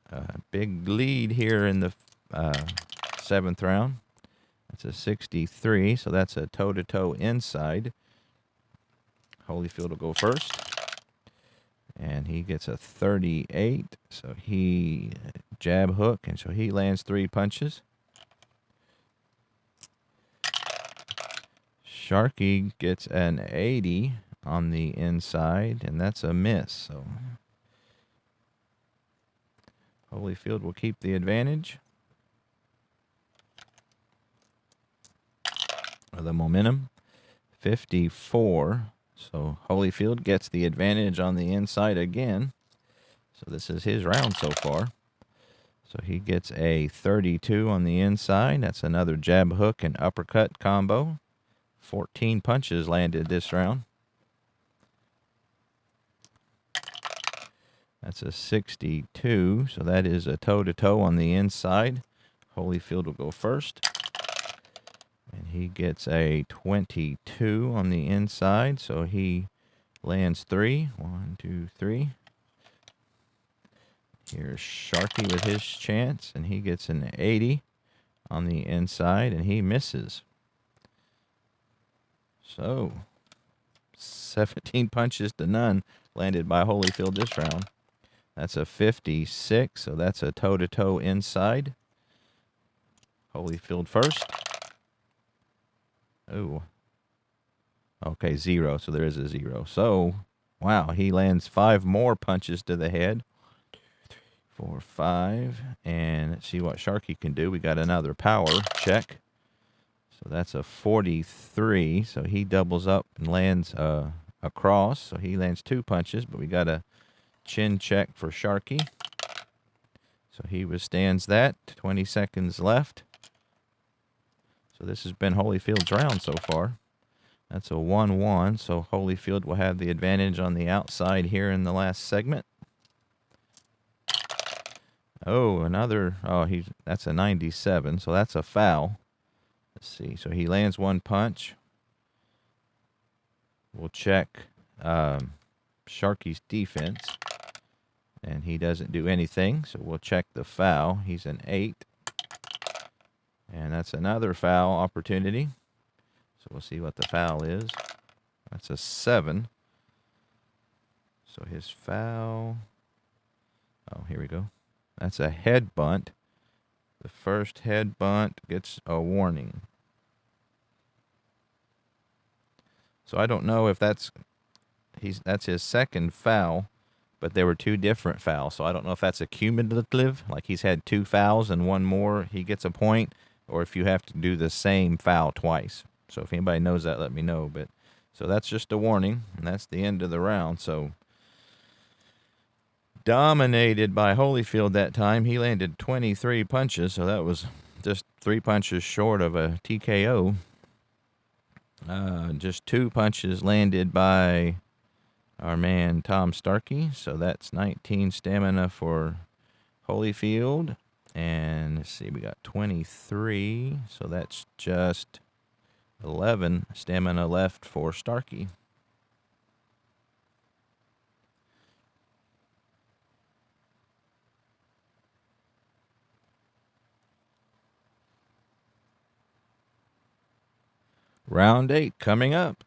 a big lead here in the 7th round. That's a 63, so that's a toe-to-toe inside. Holyfield will go first. And he gets a 38, so he jab hook, and so he lands 3 punches. Sharkey gets an 80 on the inside, and that's a miss. So Holyfield will keep the advantage. Or the momentum. 54. So Holyfield gets the advantage on the inside again. So this is his round so far. So he gets a 32 on the inside. That's another jab hook and uppercut combo. 14 punches landed this round. That's a 62. So that is a toe-to-toe on the inside. Holyfield will go first. And he gets a 22 on the inside, so he lands 3. 1, 2, 3. Here's Sharkey with his chance, and he gets an 80 on the inside, and he misses. So, 17 punches to none landed by Holyfield this round. That's a 56, so that's a toe-to-toe inside. Holyfield first. Oh. Okay, 0. So there is a 0. So, wow, he lands 5 more punches to the head. 4, 5. And let's see what Sharkey can do. We got another power check. So that's a 43. So he doubles up and lands across. So he lands 2 punches, but we got a chin check for Sharkey. So he withstands that. 20 seconds left. So this has been Holyfield's round so far. That's a 1-1, so Holyfield will have the advantage on the outside here in the last segment. Oh, that's a 97, so that's a foul. Let's see, so he lands one punch. We'll check Sharkey's defense, and he doesn't do anything, so we'll check the foul. He's an 8, and that's another foul opportunity. So we'll see what the foul is. That's a 7. So his foul. Oh, here we go. That's a head bunt. The first head bunt gets a warning. So I don't know if that's his second foul, but there were 2 different fouls. So I don't know if that's a cumulative, like he's had 2 fouls and one more, he gets a point, or if you have to do the same foul twice. So if anybody knows that, let me know. But so that's just a warning, and that's the end of the round. So dominated by Holyfield that time. He landed 23 punches, so that was just 3 punches short of a TKO. Just 2 punches landed by our man Tom Starkey, so that's 19 stamina for Holyfield. And let's see, we got 23, so that's just 11 stamina left for Starkey. Round 8 coming up.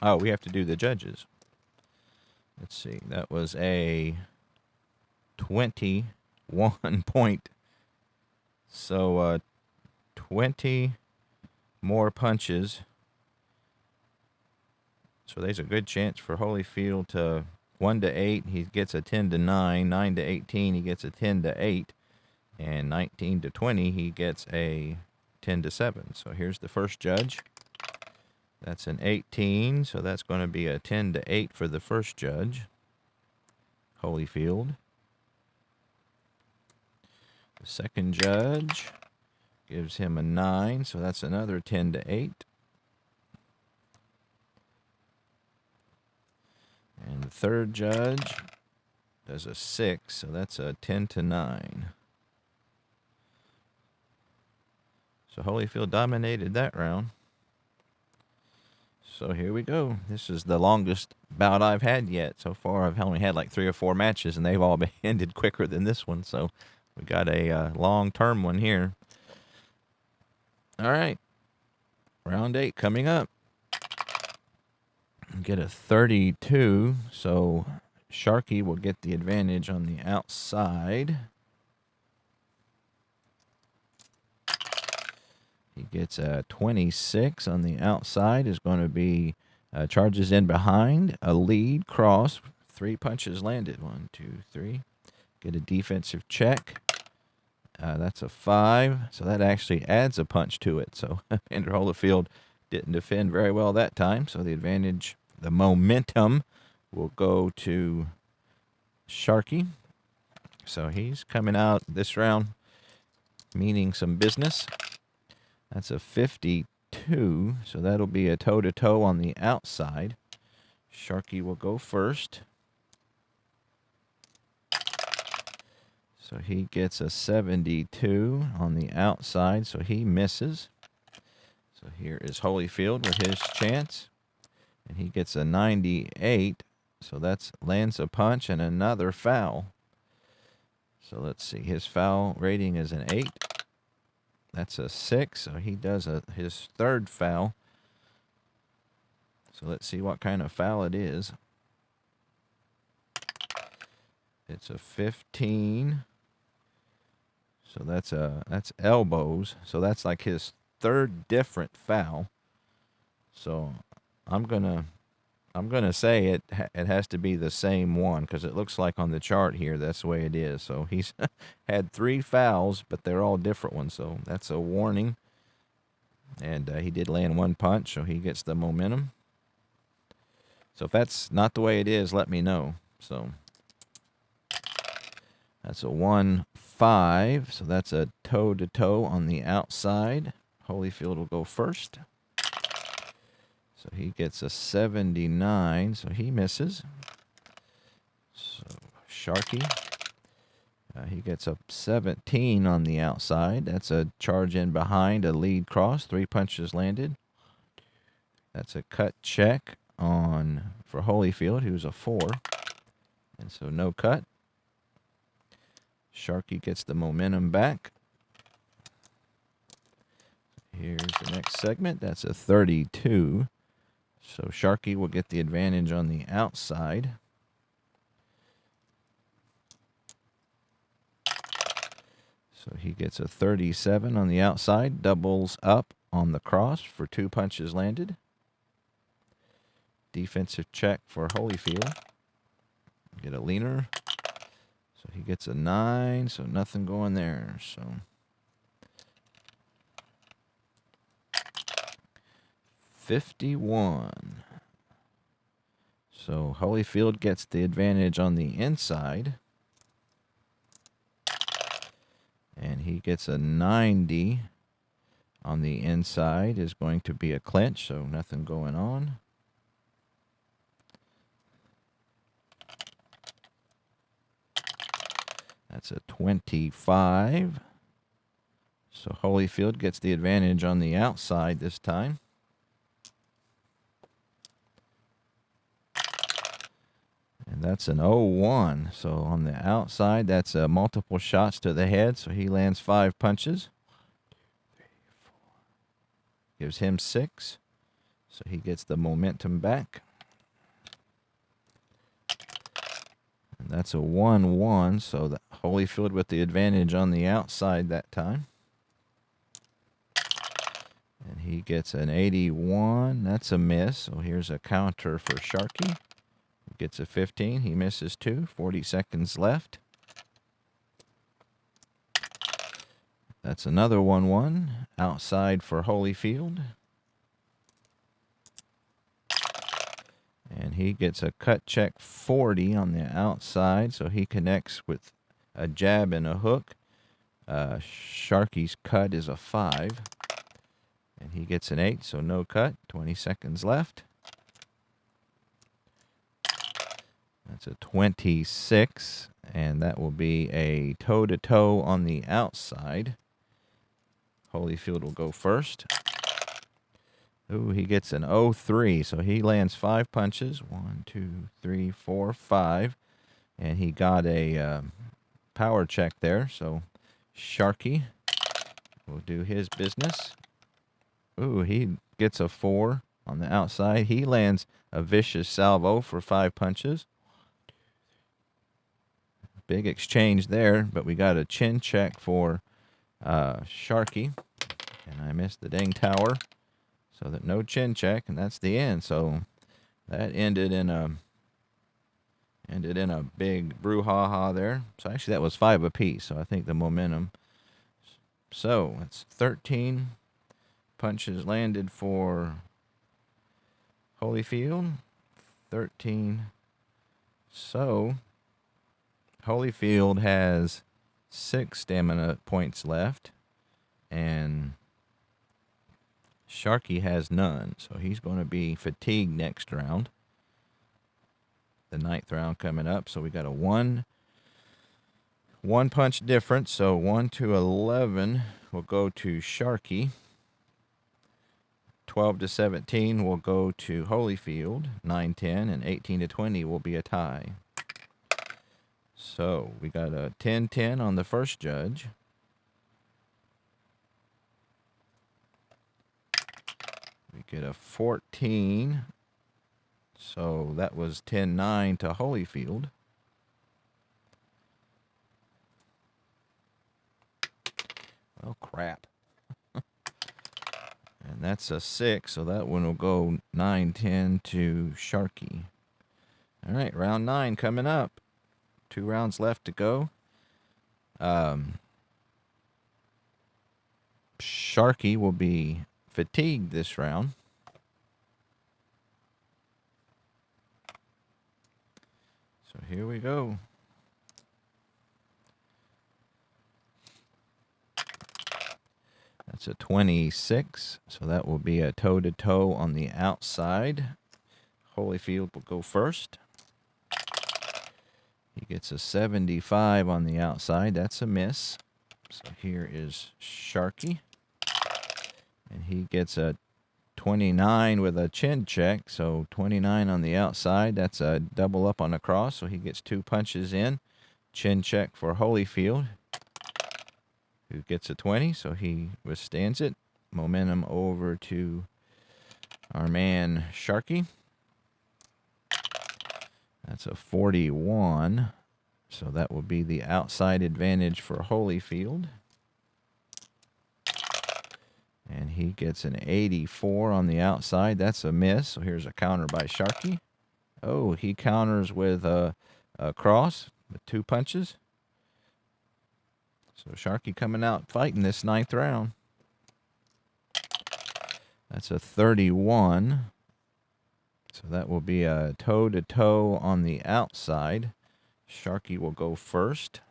Oh, we have to do the judges. Let's see, that was a 21 point. So 20 more punches. So there's a good chance for Holyfield to 1 to 8. He gets a 10 to 9. 9 to 18. He gets a 10 to 8. And 19 to 20. He gets a 10 to 7. So here's the first judge. That's an 18. So that's going to be a 10 to 8 for the first judge, Holyfield. The second judge gives him a 9, so that's another 10 to 8. And the third judge does a 6, so that's a 10 to 9. So Holyfield dominated that round. So here we go. This is the longest bout I've had yet. So far, I've only had like 3 or 4 matches, and they've all been ended quicker than this one. So we got a long-term one here. All right. Round 8 coming up. Get a 32. So Sharkey will get the advantage on the outside. He gets a 26 on the outside. Is going to be charges in behind. A lead cross. 3 punches landed. 1, 2, 3. Get a defensive check. That's a 5. So that actually adds a punch to it. So Evander Holyfield didn't defend very well that time. So the advantage, the momentum, will go to Sharkey. So he's coming out this round meaning some business. That's a 52, so that'll be a toe-to-toe on the outside. Sharkey will go first. So he gets a 72 on the outside, so he misses. So here is Holyfield with his chance. And he gets a 98, so that's lands a punch and another foul. So let's see, his foul rating is an 8. That's a 6, so he does his third foul. So let's see what kind of foul it is. It's a 15. So that's elbows. So that's like his third different foul. So I'm gonna say it has to be the same one, because it looks like on the chart here that's the way it is. So he's had 3 fouls, but they're all different ones. So that's a warning. And he did land 1 punch, so he gets the momentum. So if that's not the way it is, let me know. So That's a 1-5, so that's a toe-to-toe on the outside. Holyfield will go first. So he gets a 79, so he misses. So Sharkey, he gets a 17 on the outside. That's a charge in behind, a lead cross. 3 punches landed. That's a cut check for Holyfield, who's a 4. And so no cut. Sharkey gets the momentum back. Here's the next segment. That's a 32. So Sharkey will get the advantage on the outside. So he gets a 37 on the outside, doubles up on the cross for 2 punches landed. Defensive check for Holyfield. Get a leaner. So he gets a 9, so nothing going there. So 51. So Holyfield gets the advantage on the inside. And he gets a 90 on the inside. Is going to be a clinch, so nothing going on. That's a 25. So Holyfield gets the advantage on the outside this time. And that's an 0-1. So on the outside, that's multiple shots to the head. So he lands 5 punches. 2, 3, 4. Gives him 6. So he gets the momentum back. And that's a 1-1. So the Holyfield with the advantage on the outside that time. And he gets an 81. That's a miss. So here's a counter for Sharkey. Gets a 15. He misses 2. 40 seconds left. That's another 1-1. Outside for Holyfield. And he gets a cut check 40 on the outside. So he connects with a jab and a hook. Sharkey's cut is a 5. And he gets an 8, so no cut. 20 seconds left. That's a 26, and that will be a toe-to-toe on the outside. Holyfield will go first. Ooh, he gets an 0-3, so he lands 5 punches. 1, 2, 3, 4, 5. And he got a power check there, so Sharkey will do his business. Ooh, he gets a 4 on the outside. He lands a vicious salvo for 5 punches. Big exchange there, but we got a chin check for Sharkey. And I missed the dang tower. So that no chin check, and that's the end. So that ended in a big brouhaha there. So actually that was 5 apiece. So I think the momentum. So it's 13 punches landed for Holyfield. 13. So Holyfield has 6 stamina points left, and Sharkey has none, so he's going to be fatigued next round. The 9th round coming up, so we got a one punch difference, so 1-11 will go to Sharkey. 12-17 will go to Holyfield. 9-10 and 18-20 will be a tie. So we got a 10-10 on the first judge. We get a 14. So that was 10-9 to Holyfield. Oh, crap. And that's a 6, so that one will go 9-10 to Sharkey. All right, round 9 coming up. 2 rounds left to go. Sharkey will be fatigued this round. So here we go. That's a 26, so that will be a toe-to-toe on the outside. Holyfield will go first. He gets a 75 on the outside. That's a miss. So here is Sharkey. And he gets a 29 with a chin check. So 29 on the outside. That's a double up on the cross. So he gets 2 punches in. Chin check for Holyfield, who gets a 20. So he withstands it. Momentum over to our man Sharkey. That's a 41. So that will be the outside advantage for Holyfield. And he gets an 84 on the outside. That's a miss. So here's a counter by Sharkey. Oh, he counters with a cross with 2 punches. So Sharkey coming out fighting this 9th round. That's a 31. So that will be a toe-to-toe on the outside. Sharkey will go first.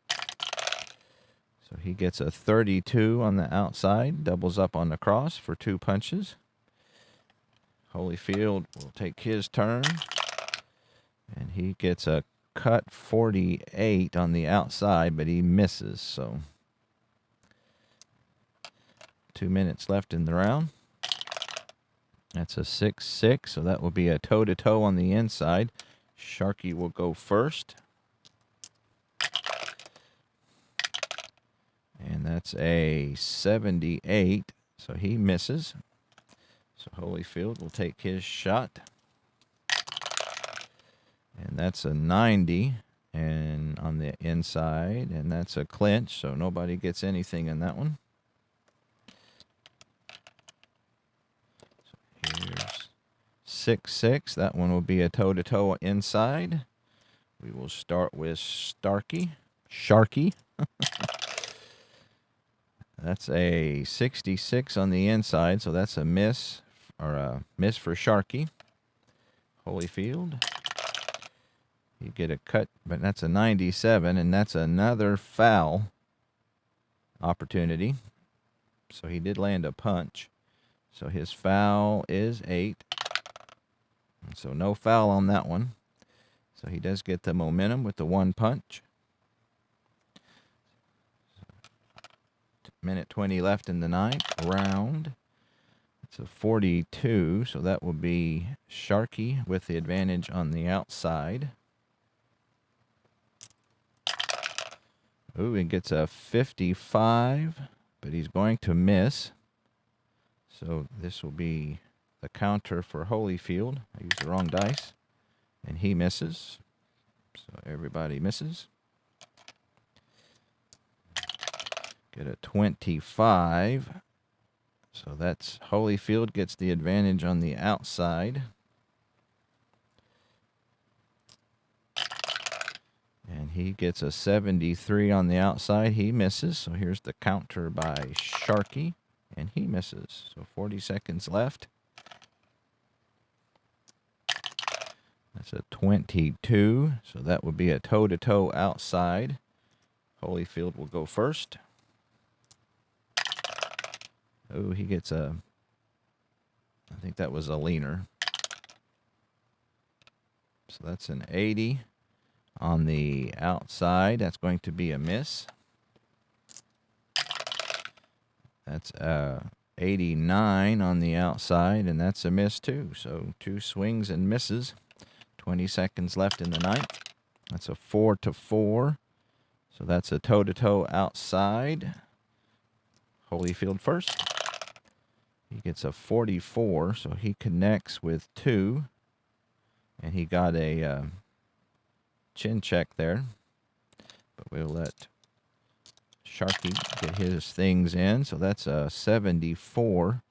So he gets a 32 on the outside, doubles up on the cross for 2 punches. Holyfield will take his turn, and he gets a cut 48 on the outside, but he misses. So 2 minutes left in the round. That's a 6-6, so that will be a toe-to-toe on the inside. Sharkey will go first. And that's a 78, so he misses. So Holyfield will take his shot. And that's a 90 and on the inside, and that's a clinch, so nobody gets anything in that one. Here's 6-6. That one will be a toe-to-toe inside. We will start with Sharkey. That's a 66 on the inside, so that's a miss, or a miss for Sharkey. Holyfield. You get a cut, but that's a 97, and that's another foul opportunity. So he did land a punch. So his foul is 8. So no foul on that one. So he does get the momentum with the 1 punch. Minute 20 left in the 9th round. It's a 42, so that will be Sharkey with the advantage on the outside. Ooh, he gets a 55, but he's going to miss. So this will be the counter for Holyfield. I used the wrong dice, and he misses. So everybody misses. Get a 25. So that's Holyfield gets the advantage on the outside. And he gets a 73 on the outside. He misses. So here's the counter by Sharkey. And he misses. So 40 seconds left. That's a 22. So that would be a toe-to-toe outside. Holyfield will go first. Oh, he gets a, I think that was a leaner. So that's an 80 on the outside. That's going to be a miss. That's 89 on the outside, and that's a miss too. So 2 swings and misses. 20 seconds left in the 9th. That's a 4-4. So that's a toe-to-toe outside. Holyfield first. He gets a 44, so he connects with 2. And he got a chin check there. But we'll let Sharkey get his things in. So that's a 74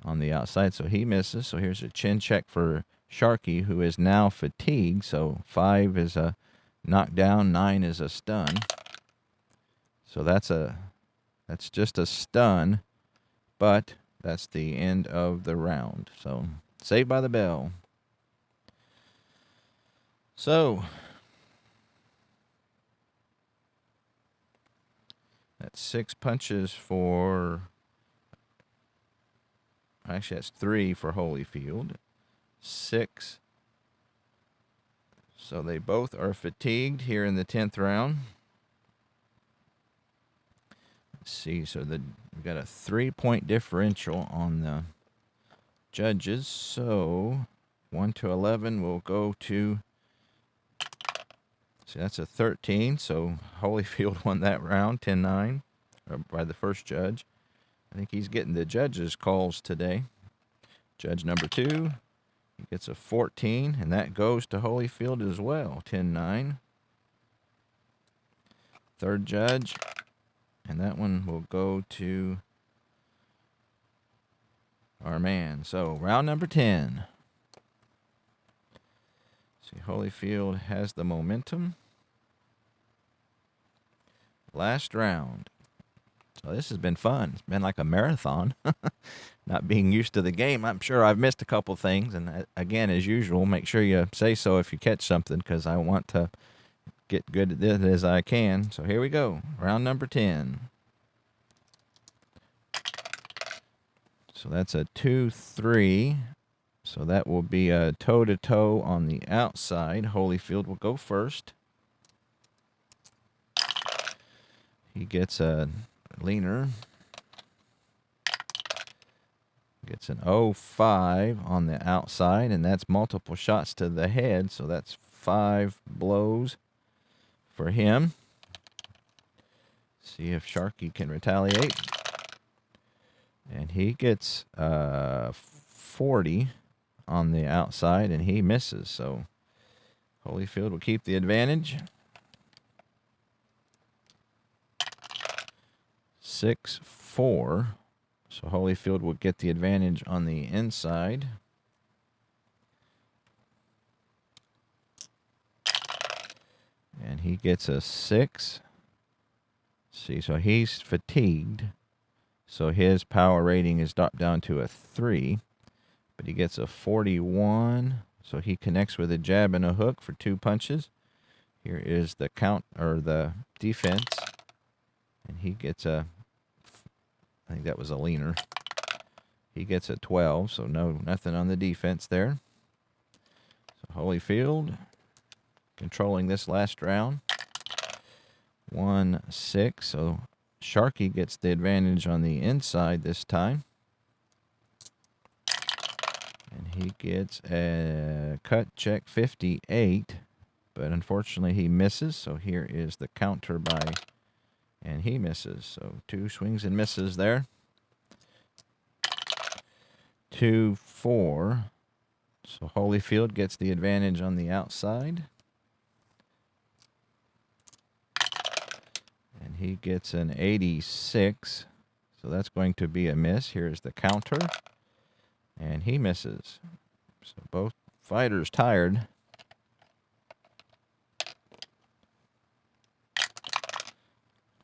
on the outside. So he misses. So here's a chin check for Sharkey, who is now fatigued. So 5 is a knockdown, 9 is a stun. So that's just a stun, but that's the end of the round. So saved by the bell. So got 6 punches for... Actually, that's 3 for Holyfield. 6. So they both are fatigued here in the 10th round. Let's see, so we've got a 3-point differential on the judges. So 1 to 11 will go to... See, that's a 13. So Holyfield won that round, 10-9, by the first judge. I think he's getting the judges' calls today. Judge number 2, he gets a 14, and that goes to Holyfield as well, 10-9. Third judge, and that one will go to our man. So round number 10. See, Holyfield has the momentum. Last round. So this has been fun. It's been like a marathon. Not being used to the game, I'm sure I've missed a couple things. And again, as usual, make sure you say so if you catch something, because I want to get good at this as I can. So here we go. Round number 10. So that's a 2-3. So that will be a toe-to-toe on the outside. Holyfield will go first. He gets a leaner. Gets an 0-5 on the outside, and that's multiple shots to the head, so that's 5 blows for him. See if Sharkey can retaliate. And he gets 40 on the outside, and he misses, so Holyfield will keep the advantage. 6-4. So Holyfield will get the advantage on the inside. And he gets a 6. See, so he's fatigued. So his power rating is dropped down to a 3. But he gets a 41. So he connects with a jab and a hook for 2 punches. Here is the count, or the defense. And he gets a... I think that was a leaner. He gets a 12, so nothing on the defense there. So Holyfield controlling this last round. 1-6, so Sharkey gets the advantage on the inside this time. And he gets a cut check 58, but unfortunately he misses, so here is the counter by... And he misses. So 2 swings and misses there. 2-4. So Holyfield gets the advantage on the outside. And he gets an 86. So that's going to be a miss. Here's the counter. And he misses. So both fighters tired.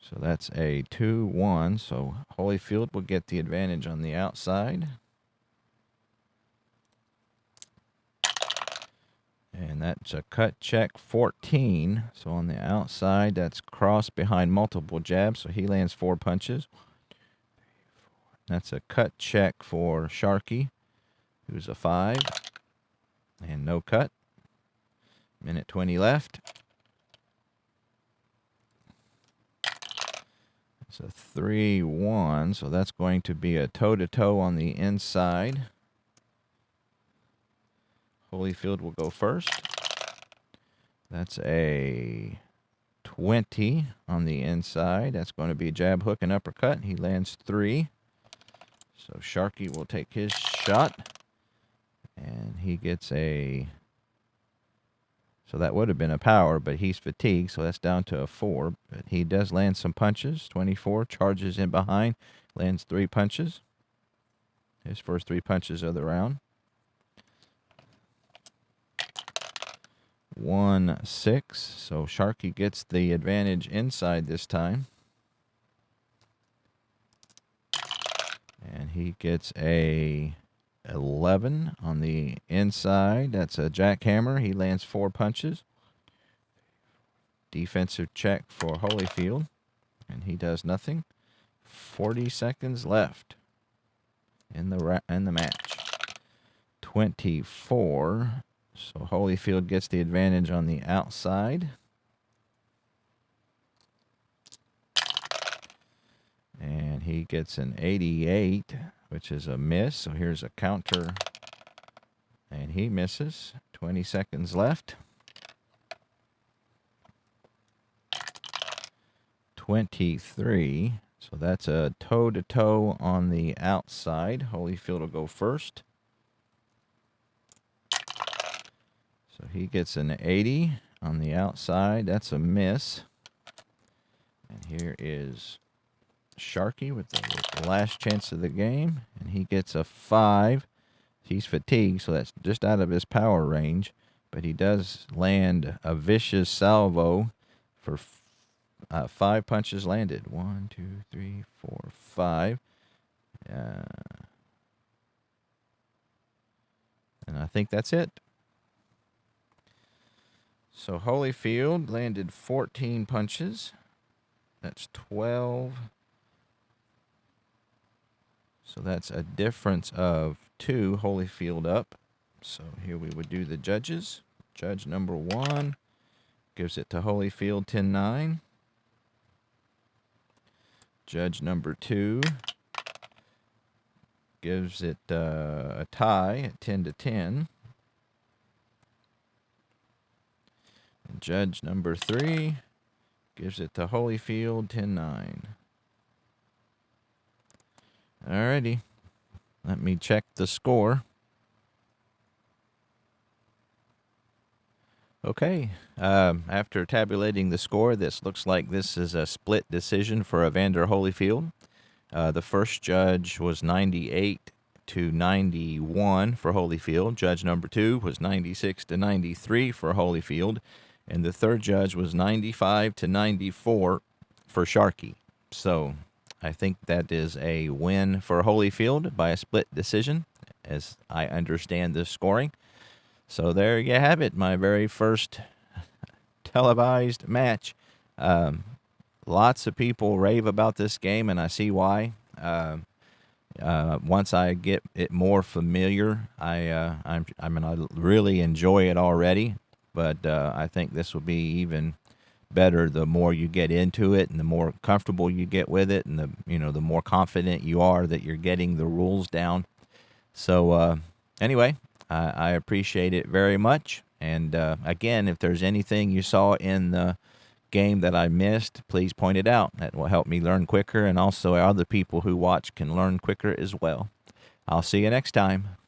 So that's a 2-1. So Holyfield will get the advantage on the outside. And that's a cut check 14. So on the outside, that's crossed behind multiple jabs. So he lands 4 punches. That's a cut check for Sharkey, who's a 5. And no cut. Minute 20 left. It's a 3-1, so that's going to be a toe-to-toe on the inside. Holyfield will go first. That's a 20 on the inside. That's going to be jab, hook, and uppercut. He lands 3. So Sharkey will take his shot. And he gets a... So that would have been a power, but he's fatigued, so that's down to a 4. But he does land some punches. 24, charges in behind, lands 3 punches. His first 3 punches of the round. 1-6, so Sharkey gets the advantage inside this time. And he gets a 11 on the inside. That's a jackhammer. He lands 4 punches. Defensive check for Holyfield. And he does nothing. 40 seconds left in the match. 24. So Holyfield gets the advantage on the outside. And he gets an 88, which is a miss. So here's a counter. And he misses. 20 seconds left. 23. So that's a toe-to-toe on the outside. Holyfield will go first. So he gets an 80 on the outside. That's a miss. And here is Sharkey with the last chance of the game. And he gets a 5. He's fatigued, so that's just out of his power range. But he does land a vicious salvo for 5 punches landed. 1, 2, 3, 4, 5. And I think that's it. So Holyfield landed 14 punches. That's 12. So that's a difference of 2. Holyfield up. So here we would do the judges. Judge number 1 gives it to Holyfield 10-9. Judge number 2 gives it a tie at 10-10. And judge number 3 gives it to Holyfield 10-9. Alrighty, let me check the score. Okay, after tabulating the score, this looks like this is a split decision for Evander Holyfield. The first judge was 98-91 for Holyfield. Judge number 2 was 96-93 for Holyfield. And the third judge was 95-94 for Sharkey. So I think that is a win for Holyfield by a split decision, as I understand this scoring. So there you have it, my very first televised match. Lots of people rave about this game, and I see why. Once I get it more familiar, I really enjoy it already. But I think this will be even better the more you get into it, and the more comfortable you get with it, and the more confident you are that you're getting the rules down. So anyway, I appreciate it very much. And again, if there's anything you saw in the game that I missed, please point it out. That will help me learn quicker, and also other people who watch can learn quicker as well. I'll see you next time.